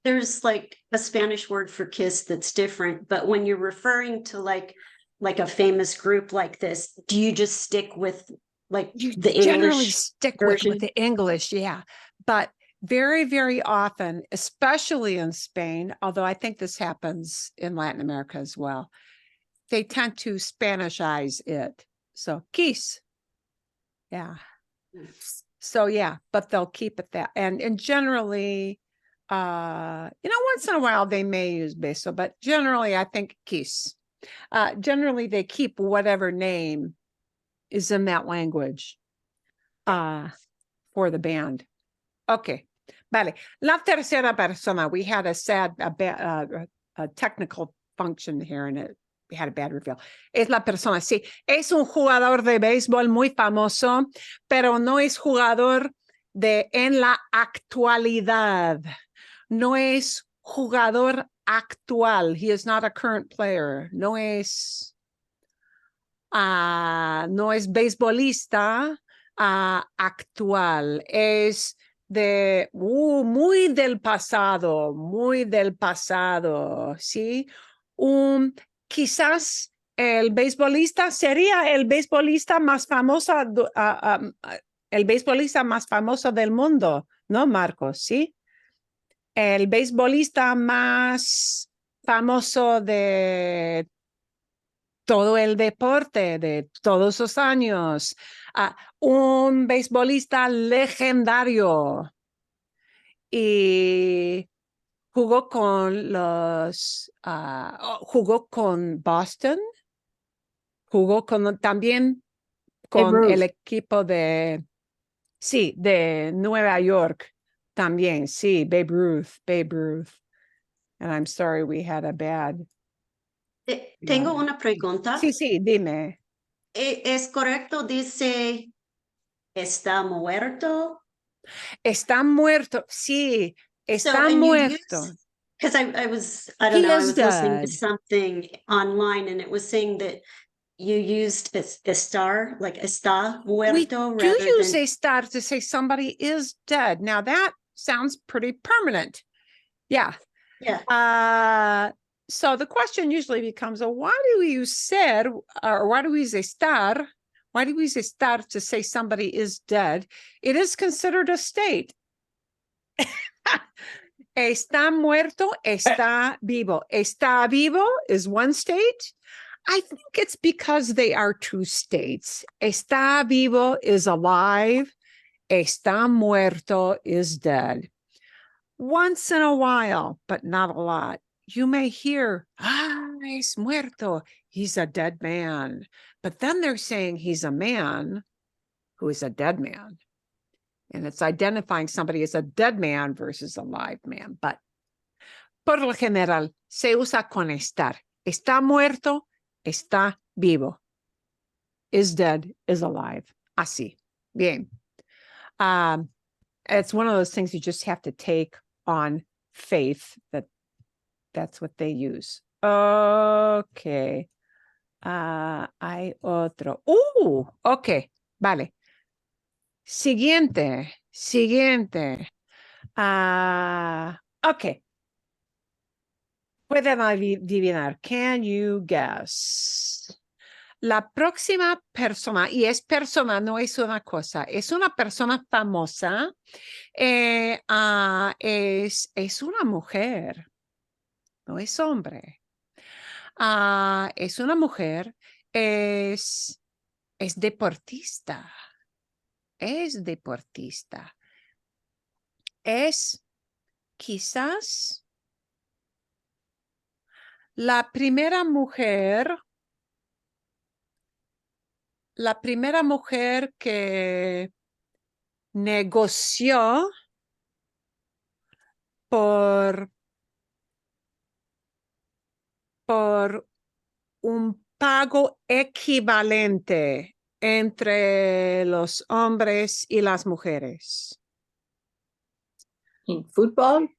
there's like a Spanish word for Kiss that's different, but when you're referring to like a famous group like this, do you just stick with like You the generally English stick version? with the English, yeah. But very, very often, especially in Spain, although I think this happens in Latin America as well, they tend to Spanishize it. So, Kiss. Yeah. So yeah, but they'll keep it that. And generally, once in a while they may use beso, but generally I think kiss. Generally they keep whatever name is in that language for the band. Okay. Vale. La tercera persona, we had a technical function here and we had a bad reveal. Es la persona, sí. Es un jugador de béisbol muy famoso, pero no es jugador en la actualidad. No es jugador actual. He is not a current player. No es beisbolista actual. Es muy del pasado, ¿sí? Quizás el beisbolista sería el beisbolista más famoso, el beisbolista más famoso del mundo, ¿no, Marcos? ¿Sí? El beisbolista más famoso de todo el deporte de todos los años, un beisbolista legendario y jugó con jugó con Boston, jugó también con el equipo de Nueva York también, sí, Babe Ruth. And I'm sorry we had a bad. Tengo una pregunta. Sí, dime. ¿Es correcto? Dice, ¿está muerto? Está muerto, sí, está and muerto. Because I was listening to something online and it was saying that you used estar, like está muerto. We do use estar to say somebody is dead. Now that sounds pretty permanent. Yeah. Yeah. So the question usually becomes, why do we use ser, or why do we use estar? Why do we use estar to say somebody is dead? It is considered a state. Está muerto, está vivo. Está vivo is one state. I think it's because they are two states. Está vivo is alive. Está muerto is dead. Once in a while, but not a lot, you may hear, es muerto. He's a dead man. But then they're saying he's a man who is a dead man. And it's identifying somebody as a dead man versus a live man. But por lo general, se usa con estar. Está muerto, está vivo. Is dead, is alive. Así. Bien. It's one of those things you just have to take on faith that's what they use. Okay. Hay otro. Okay. Vale. Siguiente. Okay. Pueden adivinar. Can you guess? La próxima persona, y es persona, no es una cosa, es una persona famosa, es una mujer, no es hombre. Es una mujer, es deportista. Es deportista. Es quizás la primera mujer que negoció por un pago equivalente entre los hombres y las mujeres. ¿En fútbol?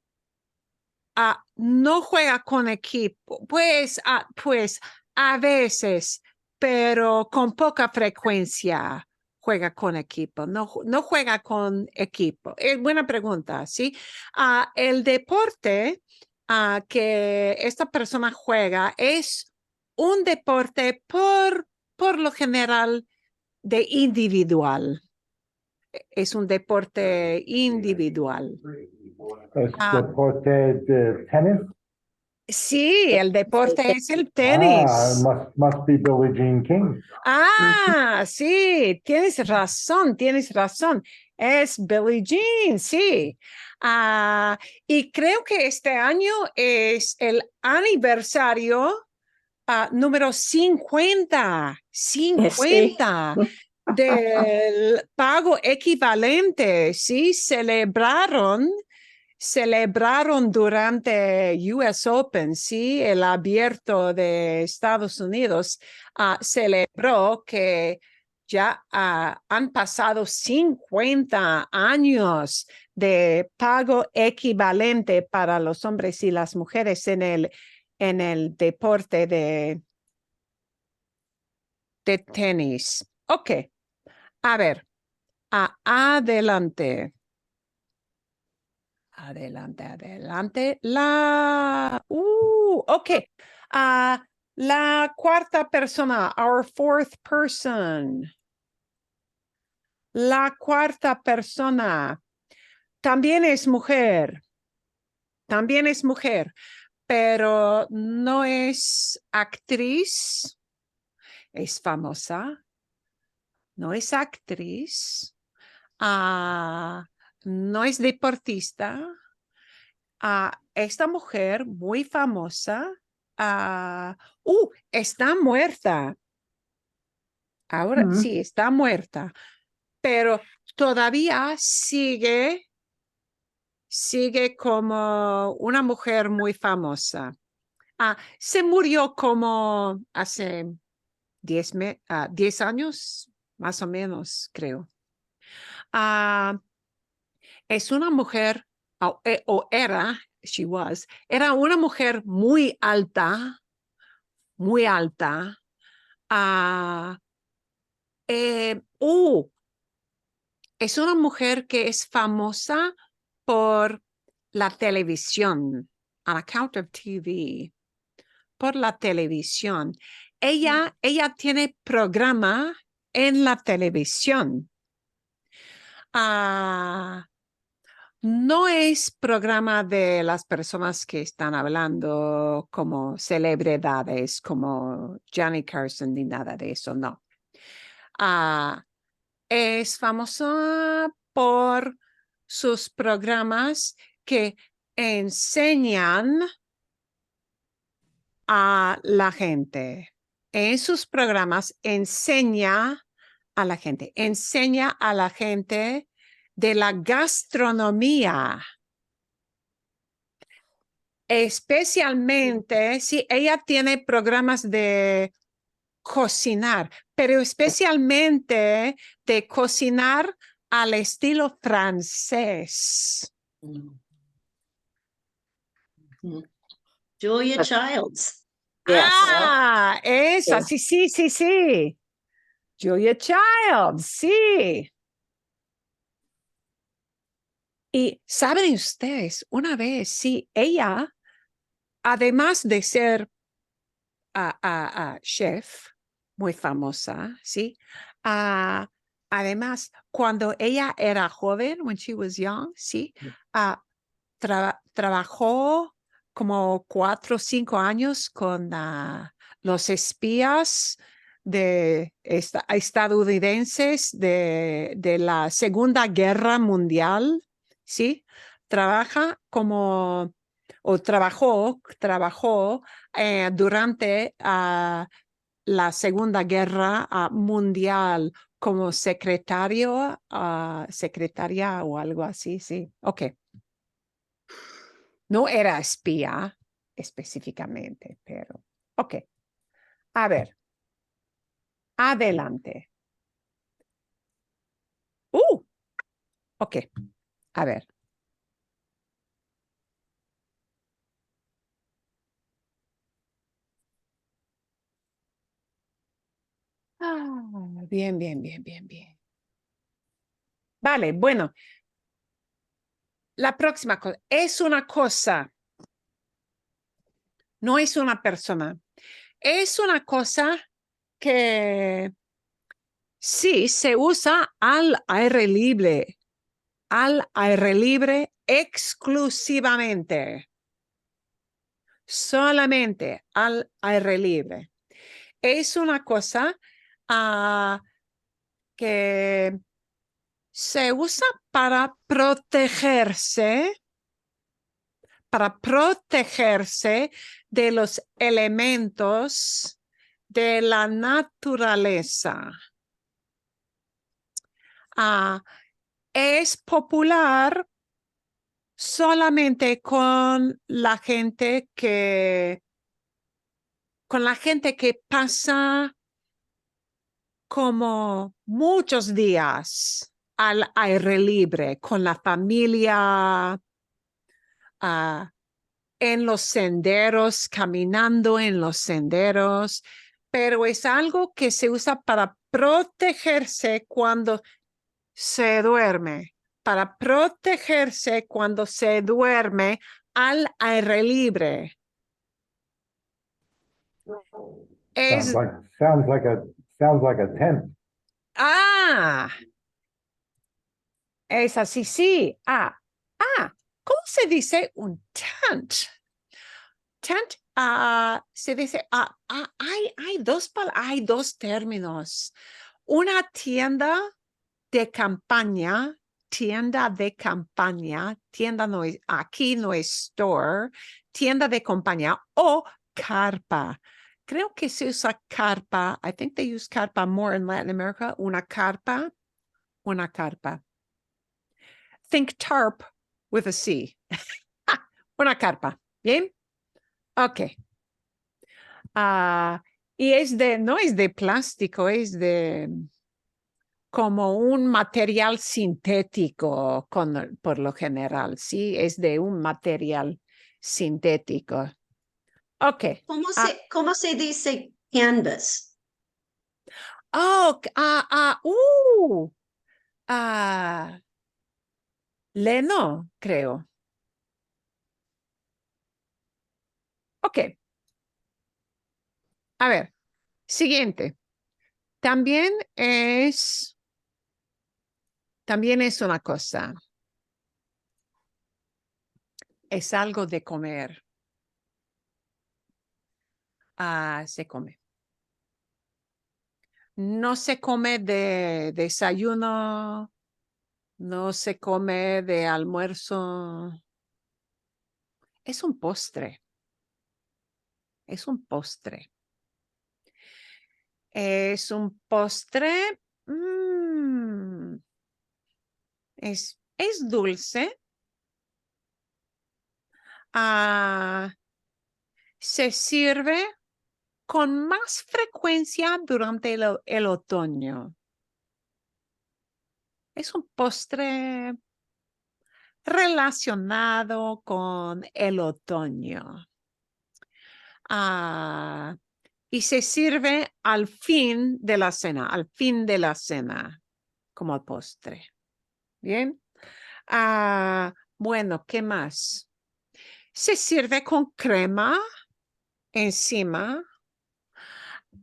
No juega con equipo, pues a veces, pero con poca frecuencia juega con equipo, no juega con equipo. Es buena pregunta, ¿sí? El deporte que esta persona juega es un deporte por lo general de individual. Es un deporte individual. ¿Es deporte de tenis? Sí, el deporte es el Ah, tenis. must be Billie Jean King. Ah, sí, tienes razón, tienes razón. Es Billie Jean, sí. Y creo que este año es el aniversario número 50, Sí. 50 del pago equivalente, sí, celebraron durante US Open, sí, el abierto de Estados Unidos, celebró que ya han pasado 50 años de pago equivalente para los hombres y las mujeres en el deporte de tenis. Ok, a ver, adelante. Adelante, adelante. Ok. La cuarta persona, our fourth person. La cuarta persona también es mujer. También es mujer, pero no es actriz. Es famosa. No es actriz. No es deportista. Esta mujer muy famosa, está muerta. Ahora sí, está muerta, pero todavía sigue como una mujer muy famosa. Se murió como hace 10 años, más o menos, creo. Es una mujer, o era, era una mujer muy alta, muy alta. Eh, uh, es una mujer que es famosa por la televisión, on account of TV, por la televisión. Ella tiene programa en la televisión. No es programa de las personas que están hablando como celebridades, como Johnny Carson, ni nada de eso, no. Es famosa por sus programas que enseñan a la gente. En sus programas enseña a la gente de la gastronomía. Especialmente si ella tiene programas de cocinar, pero especialmente de cocinar al estilo francés. Julia Childs. Yes. Esa, sí, sí, sí, sí. Julia Childs, sí. Y saben ustedes, una vez, sí, ella, además de ser chef, muy famosa, ¿sí? Además, cuando ella era joven, when she was young, ¿sí? Trabajó como 4 o 5 años con los espías estadounidenses de la Segunda Guerra Mundial, ¿sí? Trabajó durante la Segunda Guerra Mundial como secretaria o algo así, sí. Ok. No era espía específicamente, pero ok. A ver, adelante. Ok, a ver. Bien, bien, bien, bien, bien. Vale, bueno. La próxima cosa es una cosa. No es una persona. Es una cosa que sí se usa al aire libre exclusivamente. solamente al aire libre. Es una cosa que se usa para protegerse de los elementos de la naturaleza. Es popular solamente con la gente que pasa como muchos días al aire libre, con la familia, en los senderos, caminando en los senderos, pero es algo que se usa para protegerse cuando se duerme, para protegerse cuando se duerme al aire libre. Sounds Es, like, sounds like a tent. es así, sí. ¿Cómo se dice un tent? Tent, se dice, hay dos términos. Una tienda de campaña, tienda no es, aquí no es store, tienda de campaña o carpa. Creo que se usa carpa. I think they use carpa more in Latin America. Una carpa. Think tarp with a C. Una carpa. ¿Bien? Ok. Y no es de plástico, es de como un material sintético por lo general, ¿sí? Es de un material sintético. Ok. ¿Cómo se dice canvas? Leno, creo. Ok. A ver, siguiente. También es una cosa. Es algo de comer. Se come. No se come de desayuno, no se come de almuerzo. Es un postre. Es un postre. Es un postre. Es dulce. Se sirve con más frecuencia durante el otoño. Es un postre relacionado con el otoño. Y se sirve al fin de la cena, como postre. Bien. Bueno, ¿qué más? Se sirve con crema encima.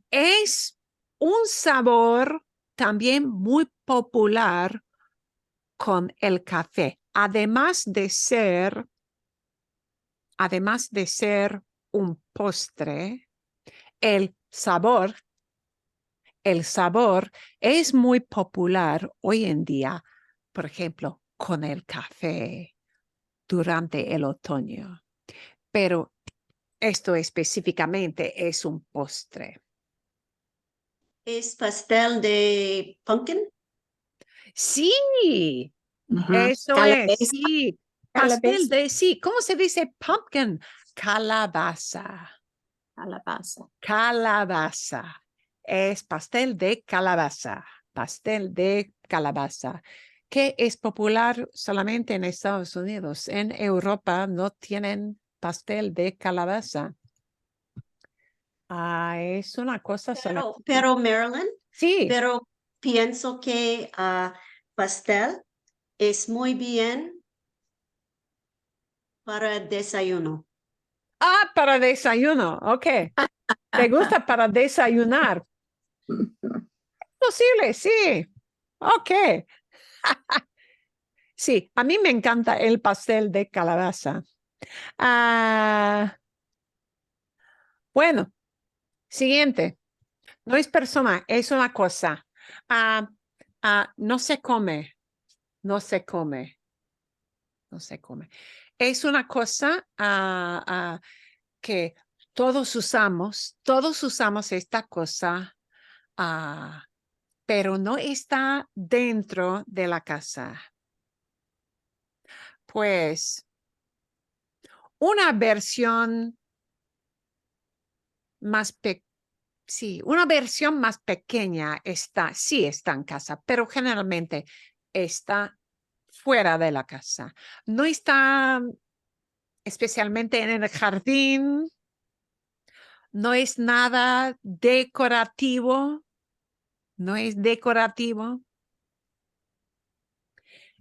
Es un sabor también muy popular con el café, además de ser un postre. El sabor es muy popular hoy en día, por ejemplo, con el café durante el otoño. Pero esto específicamente es un postre. ¿Es pastel de pumpkin? Sí, Ujú. eso es, Calabaza, sí. Sí. ¿Cómo se dice pumpkin? Calabaza. calabaza. Calabaza. Es pastel de calabaza. Pastel de calabaza, que es popular solamente en Estados Unidos. En Europa no tienen pastel de calabaza. Es una cosa Pero Marilyn, Sí. pero pienso que pastel es muy bien para desayuno. Para desayuno. Ok. ¿Te gusta para desayunar? Posible, sí. Ok. Sí, a mí me encanta el pastel de calabaza. Bueno, siguiente. No es persona, es una cosa. No se come, no se come, no se come. Es una cosa que todos usamos esta cosa, pero no está dentro de la casa. Pues una versión más sí, una versión más pequeña sí está en casa, pero generalmente está fuera de la casa. No está especialmente en el jardín, no es nada decorativo, no es decorativo.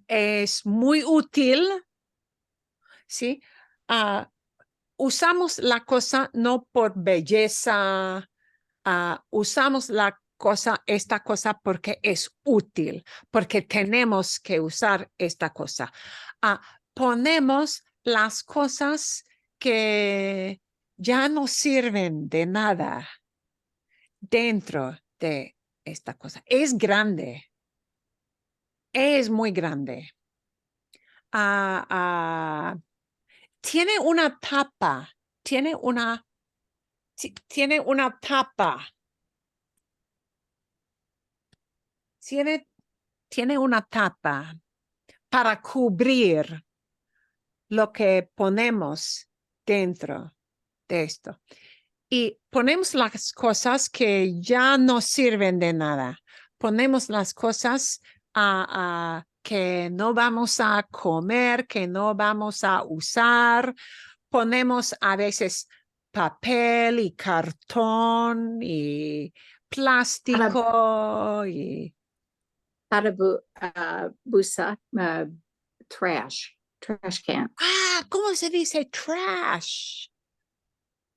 Es muy útil, ¿sí? Usamos la cosa no por belleza, usamos esta cosa porque es útil, porque tenemos que usar esta cosa. Ponemos las cosas que ya no sirven de nada dentro de esta cosa. Es grande, es muy grande. Tiene una tapa, tiene una tapa. Tiene una tapa para cubrir lo que ponemos dentro de esto. Y ponemos las cosas que ya no sirven de nada. Ponemos las cosas que no vamos a comer, que no vamos a usar. Ponemos a veces papel y cartón y plástico y busa, trash can. ¿cómo se dice trash?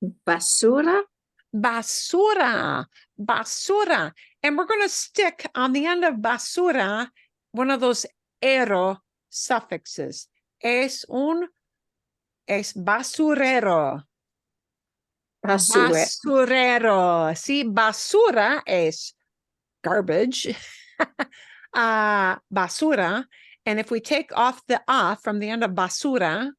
Basura. Basura. And we're going to stick on the end of basura one of those ero suffixes. Es basurero. Basurero. Sí, basura es garbage. Basura. And if we take off the from the end of basura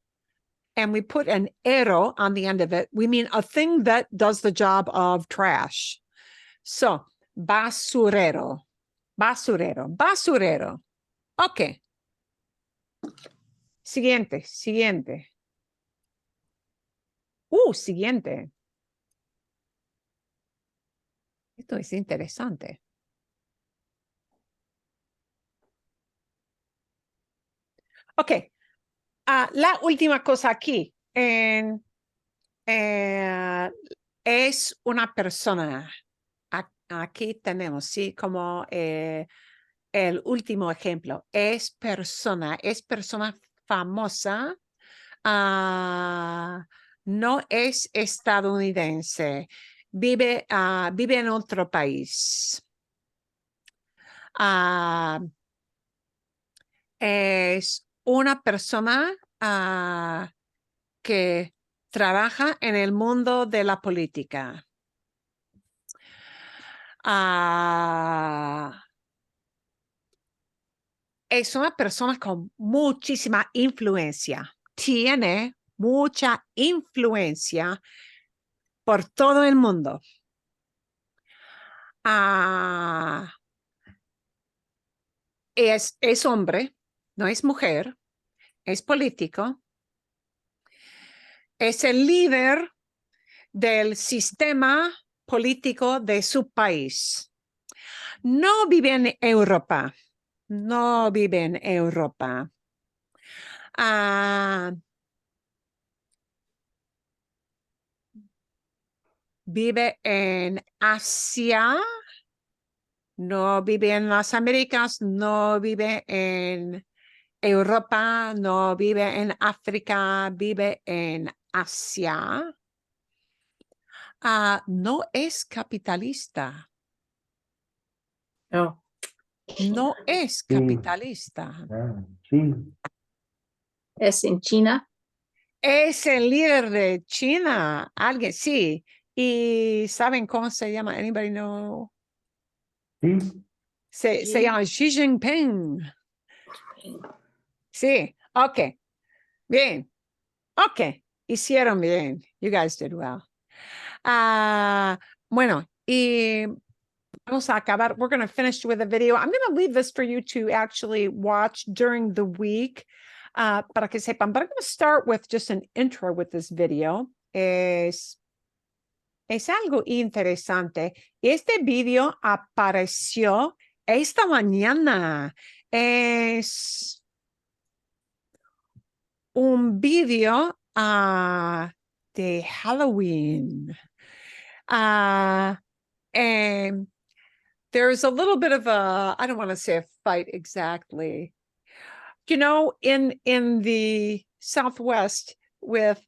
and we put an ero on the end of it, we mean a thing that does the job of trash. So, basurero. Okay. Siguiente. Siguiente. Esto es interesante. Ok. La última cosa aquí es una persona. Aquí tenemos, sí, como el último ejemplo. Es persona famosa. No es estadounidense. Vive en otro país. Es una persona que trabaja en el mundo de la política. Es una persona con muchísima influencia. Tiene mucha influencia por todo el mundo. Es hombre, no es mujer, es político. Es el líder del sistema político de su país. No vive en Europa. No vive en Europa. Vive en Asia. No vive en las Américas. No vive en Europa. No vive en África. Vive en Asia. No es capitalista. No. No es capitalista. Sí. Es en China. Es el líder de China. Alguien, sí. ¿Y saben cómo se llama? Anybody know? Sí, Se llama Xi Jinping. Sí, ok. Bien. Ok. Hicieron bien. You guys did well. Bueno, y vamos a acabar. We're going to finish with a video. I'm going to leave this for you to actually watch during the week. Para que sepan, but I'm going to start with just an intro with this video. Es algo interesante. Este video apareció esta mañana. Es un video de Halloween. And there's a little bit of a, I don't want to say a fight exactly. You know, in the Southwest with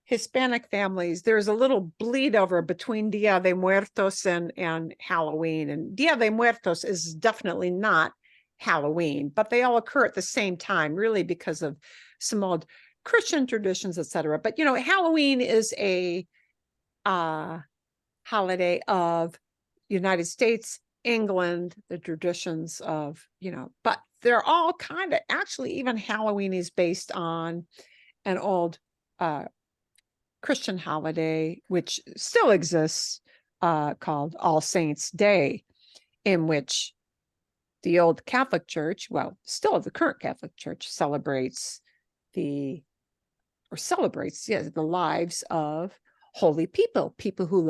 Hispanic families, there's a little bleed over between Dia de Muertos and Halloween. And Dia de Muertos is definitely not Halloween, but they all occur at the same time, really because of some old Christian traditions, etc. But, you know, Halloween is a holiday of United States, England, the traditions of, you know, but they're all kind of, actually, even Halloween is based on an old Christian holiday, which still exists, called All Saints' Day, in which the old Catholic Church, well, still the current Catholic Church, celebrates the lives of holy people, people who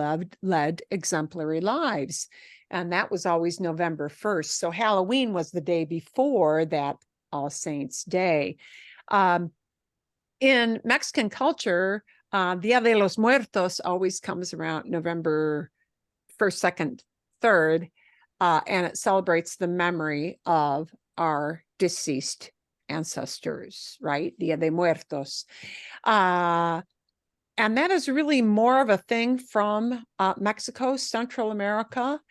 led exemplary lives. And that was always November 1st. So Halloween was the day before that All Saints' Day. In Mexican culture, Dia de los Muertos always comes around November 1st, 2nd, 3rd, and it celebrates the memory of our deceased ancestors, right? Dia de Muertos. And that is really more of a thing from Mexico, Central America.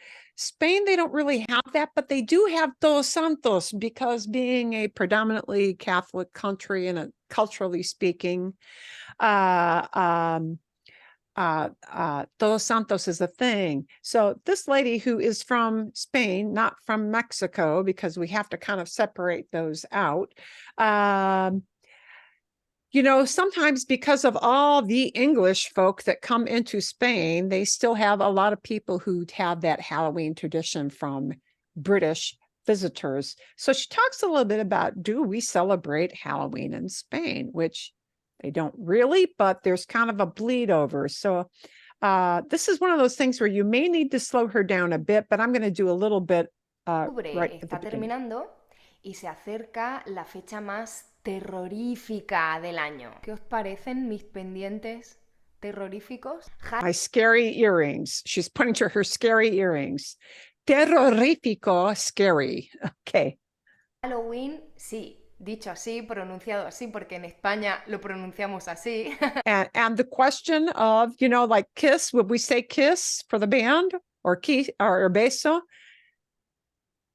Spain, they don't really have that, but they do have Todos Santos, because being a predominantly Catholic country and culturally speaking, Todos Santos is a thing. So this lady who is from Spain, not from Mexico, because we have to kind of separate those out, you know, sometimes because of all the English folk that come into Spain, they still have a lot of people who have that Halloween tradition from British visitors. So she talks a little bit about, do we celebrate Halloween in Spain, which they don't really, but there's kind of a bleed over. So this is one of those things where you may need to slow her down a bit, but I'm going to do a little bit right at the Está beginning. terminando y se acerca la fecha más terrorífica del año. ¿Qué os parecen mis pendientes terroríficos? My scary earrings. She's pointing to her scary earrings. Terrorífico, scary. Okay. Halloween, sí, dicho así, pronunciado así, porque en España lo pronunciamos así. And the question of, you know, like Kiss, would we say Kiss for the band, or kiss or beso?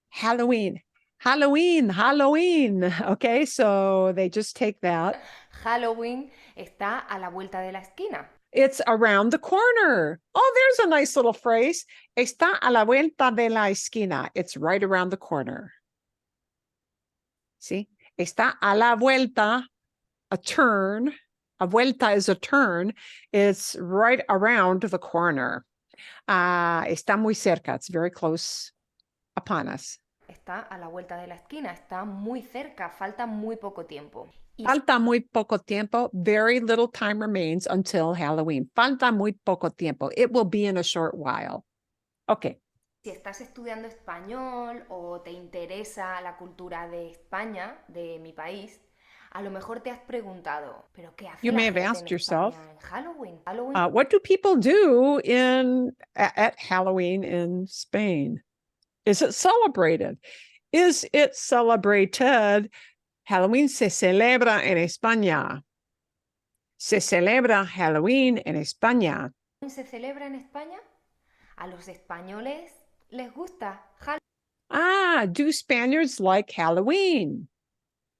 Halloween. Okay, so they just take that. Halloween está a la vuelta de la esquina. It's around the corner. Oh, there's a nice little phrase. Está a la vuelta de la esquina. It's right around the corner. See? Está a la vuelta, a turn. A vuelta is a turn. It's right around the corner. Está muy cerca. It's very close upon us. Está a la vuelta de la esquina, está muy cerca, falta muy poco tiempo. Y Falta muy poco tiempo. Very little time remains until Halloween. Falta muy poco tiempo. It will be in a short while. Okay. si estás estudiando español o te interesa la cultura de España, de mi país, a lo mejor te has preguntado, ¿pero qué hace You la may have gente asked en yourself, España en Halloween? Halloween what do people do at Halloween in Spain? Is it celebrated? Is it celebrated? Halloween se celebra en España. Se celebra Halloween en España. se celebra en España. A los españoles les gusta Do Spaniards like Halloween?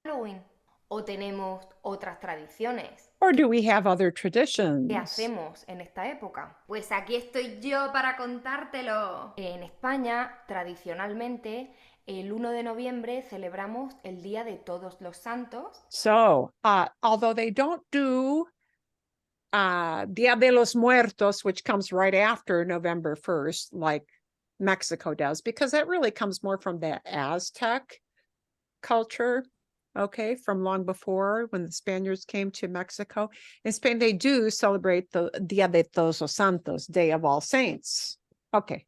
Halloween. ¿O tenemos otras tradiciones? Or do we have other ¿Qué traditions? hacemos en esta época? Pues aquí estoy yo para contártelo. En España, tradicionalmente, el 1 de noviembre celebramos el Día de Todos los Santos. So, although they don't do Dia de los Muertos, which comes right after November 1st, like Mexico does, because that really comes more from the Aztec culture, okay, from long before when the Spaniards came to Mexico. In Spain, they do celebrate the Dia de Todos los Santos, Day of All Saints. Okay.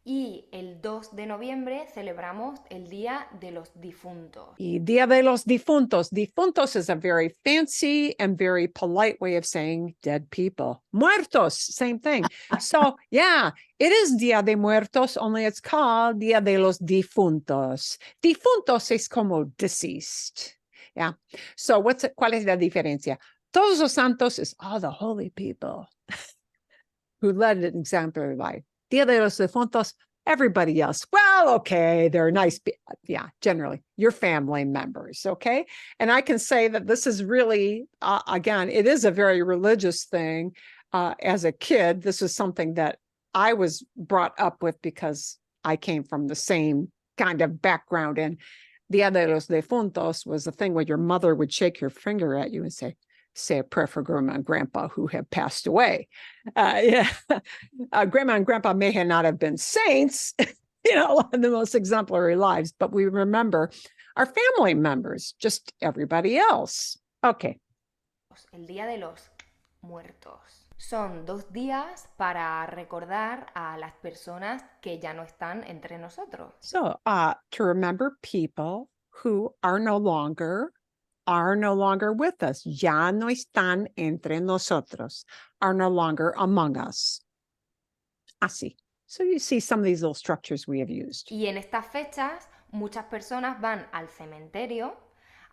Y el 2 de noviembre celebramos el Día de los Difuntos. Y Dia de los Difuntos. Difuntos is a very fancy and very polite way of saying dead people. Muertos, same thing. So, yeah, it is Dia de Muertos, only it's called Dia de los Difuntos. Difuntos es como deceased. Yeah. So, ¿cuál es la diferencia? Todos los santos is all the holy people who led an exemplary life. Dia de los Difuntos, everybody else. Well, okay, they're nice. Yeah, generally, your family members. Okay. And I can say that this is really, again, it is a very religious thing. As a kid, this is something that I was brought up with because I came from the same kind of background. And Dia de los Difuntos was a thing where your mother would shake her finger at you and say a prayer for grandma and grandpa who have passed away. Yeah, grandma and grandpa may not have been saints, the most exemplary lives, but we remember our family members, just everybody else. Okay. El Día de los Muertos. Son 2 días para recordar a las personas que ya no están entre nosotros. So, to remember people who are no longer with us, ya no están entre nosotros, are no longer among us. Así. So you see some of these little structures we have used. Y en estas fechas, muchas personas van al cementerio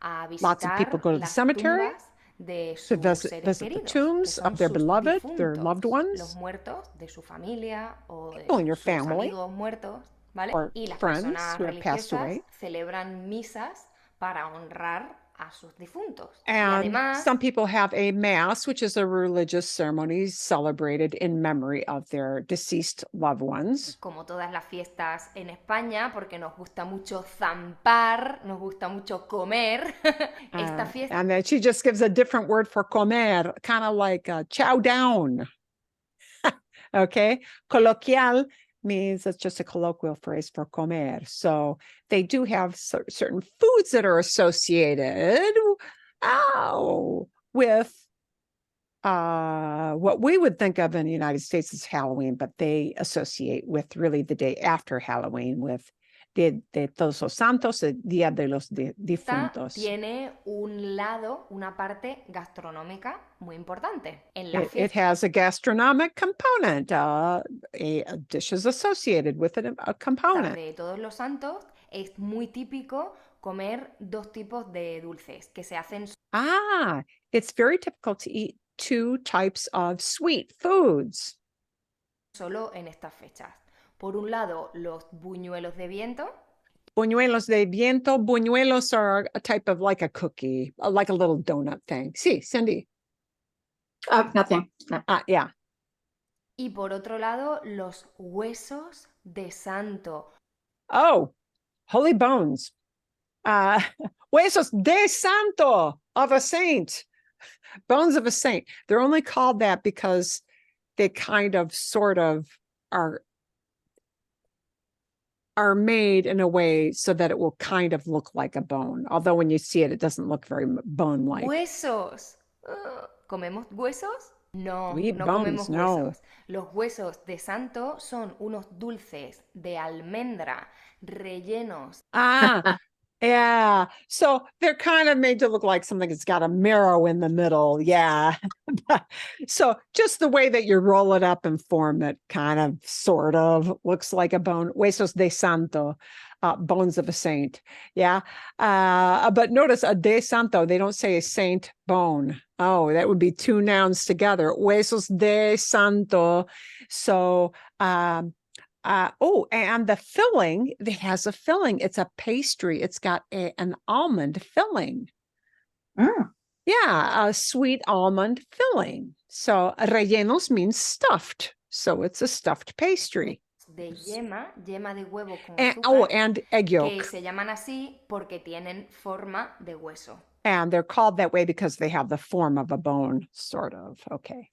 a Lots of people visitar go to the las cemetery tumbas de to sus visit seres the queridos, que tombs son of their sus beloved, their difuntos, loved los ones, muertos de su familia o de people in your sus family, amigos muertos, ¿vale? or Y las friends personas who have passed religiosas away. celebran misas para honrar a sus difuntos. Y And además, some people have a mass, which is a religious ceremony celebrated in memory of their deceased loved ones. como todas las fiestas en España, porque nos gusta mucho zampar, nos gusta mucho comer, esta fiesta And then she just gives a different word for comer, kind of like chow down. Okay. Coloquial means it's just a colloquial phrase for comer. So they do have certain foods that are associated with what we would think of in the United States as Halloween, but they associate with really the day after Halloween with de Todos los Santos, el Día de los Difuntos. tiene un lado, una parte gastronómica muy importante. En la It fiesta has a gastronomic component, dishes associated with it, a component. de Todos los Santos es muy típico comer 2 tipos de dulces que se hacen It's very typical to eat 2 types of sweet foods. solo en estas fechas. Por un lado, los buñuelos de viento. Buñuelos de viento. Buñuelos are a type of like a cookie, like a little donut thing. Sí, Cindy. Nothing. No. Yeah. Y por otro lado, los huesos de santo. Oh, holy bones. Huesos de santo, of a saint. Bones of a saint. They're only called that because they kind of sort of are made in a way so that it will kind of look like a bone. Although when you see it, it doesn't look very bone-like. ¡Huesos! ¿Comemos huesos? No, We eat no bones, comemos no. huesos. Los huesos de santo son unos dulces de almendra rellenos Yeah. So they're kind of made to look like something that's got a marrow in the middle. Yeah. So just the way that you roll it up and form it kind of sort of looks like a bone. Huesos de santo, bones of a saint. Yeah. But notice a de santo, they don't say a saint bone. Oh, that would be 2 nouns together. Huesos de santo. So And the filling, it has a filling. It's a pastry. It's got an almond filling. Mm. Yeah, a sweet almond filling. So rellenos means stuffed. So it's a stuffed pastry. De yema de huevo con And, azúcar, and egg que yolk. se llaman así porque tienen forma de hueso. And they're called that way because they have the form of a bone, sort of. Okay.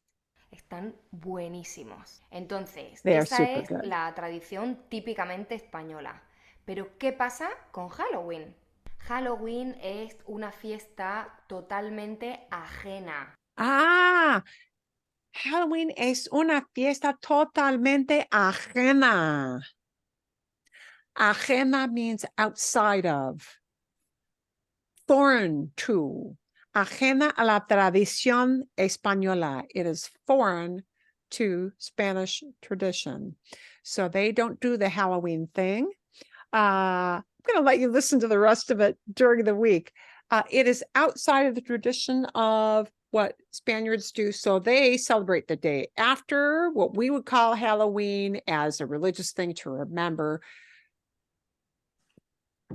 Están buenísimos. Entonces, They are esta super es good. la tradición típicamente española. Pero, ¿qué pasa con Halloween? Halloween es una fiesta totalmente ajena. Ah, Halloween es una fiesta totalmente ajena. Ajena means outside of, foreign to, ajena a la tradición española. It is foreign to Spanish tradition. So they don't do the Halloween thing. I'm going to let you listen to the rest of it during the week. It is outside of the tradition of what Spaniards do. So they celebrate the day after what we would call Halloween as a religious thing to remember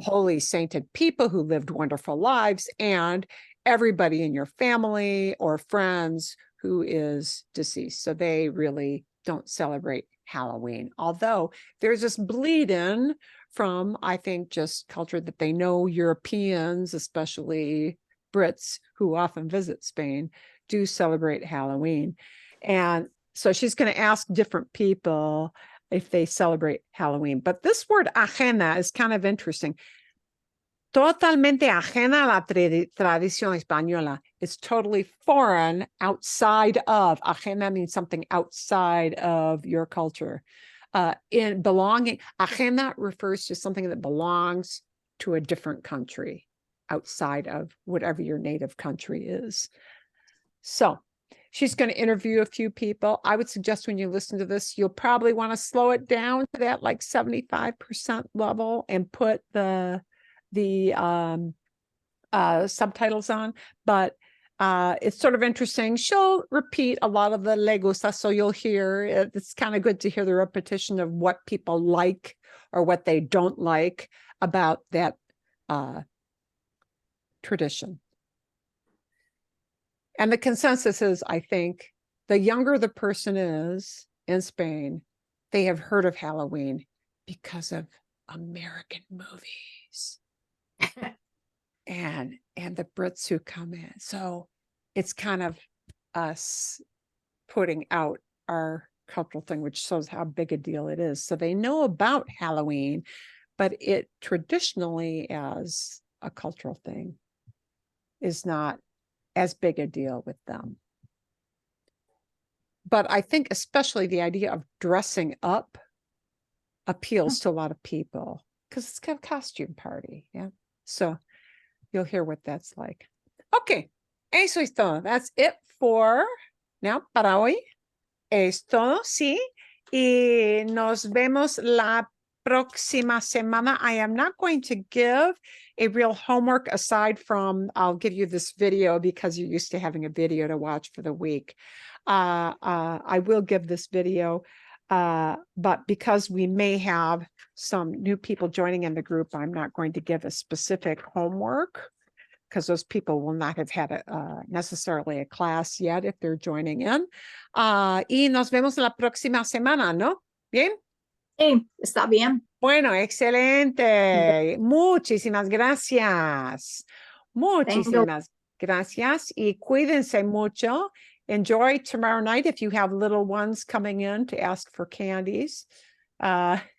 holy sainted people who lived wonderful lives and everybody in your family or friends who is deceased. So they really don't celebrate Halloween. Although there's this bleed in from, I think, just culture that they know Europeans, especially Brits who often visit Spain, do celebrate Halloween. And so she's going to ask different people if they celebrate Halloween. But this word ajena is kind of interesting. Totalmente ajena a la tradición española. It's totally foreign, outside of. Ajena means something outside of your culture. In belonging, ajena refers to something that belongs to a different country, outside of whatever your native country is. So she's going to interview a few people. I would suggest when you listen to this, you'll probably want to slow it down to that like 75% level and put the subtitles on. But it's sort of interesting. She'll repeat a lot of the le gusta, so you'll hear it's kind of good to hear the repetition of what people like or what they don't like about that tradition. And the consensus is, I think, the younger the person is in Spain, they have heard of Halloween because of American movies and the Brits who come in. So it's kind of us putting out our cultural thing, which shows how big a deal it is. So they know about Halloween, but it traditionally as a cultural thing is not as big a deal with them. But I think especially the idea of dressing up appeals to a lot of people because it's kind of a costume party. Yeah. So you'll hear what that's like. Okay. Eso es todo. That's it for now para hoy. Es todo, sí. Y nos vemos la próxima semana. I am not going to give a real homework aside from I'll give you this video because you're used to having a video to watch for the week. I will give this video, but because we may have some new people joining in the group, I'm not going to give a specific homework because those people will not have had necessarily a class yet if they're joining in. Y nos vemos la próxima semana, ¿no? ¿Bien? Sí, está bien. Bueno, excelente. Muchísimas gracias. Muchísimas gracias y cuídense mucho. Enjoy tomorrow night if you have little ones coming in to ask for candies.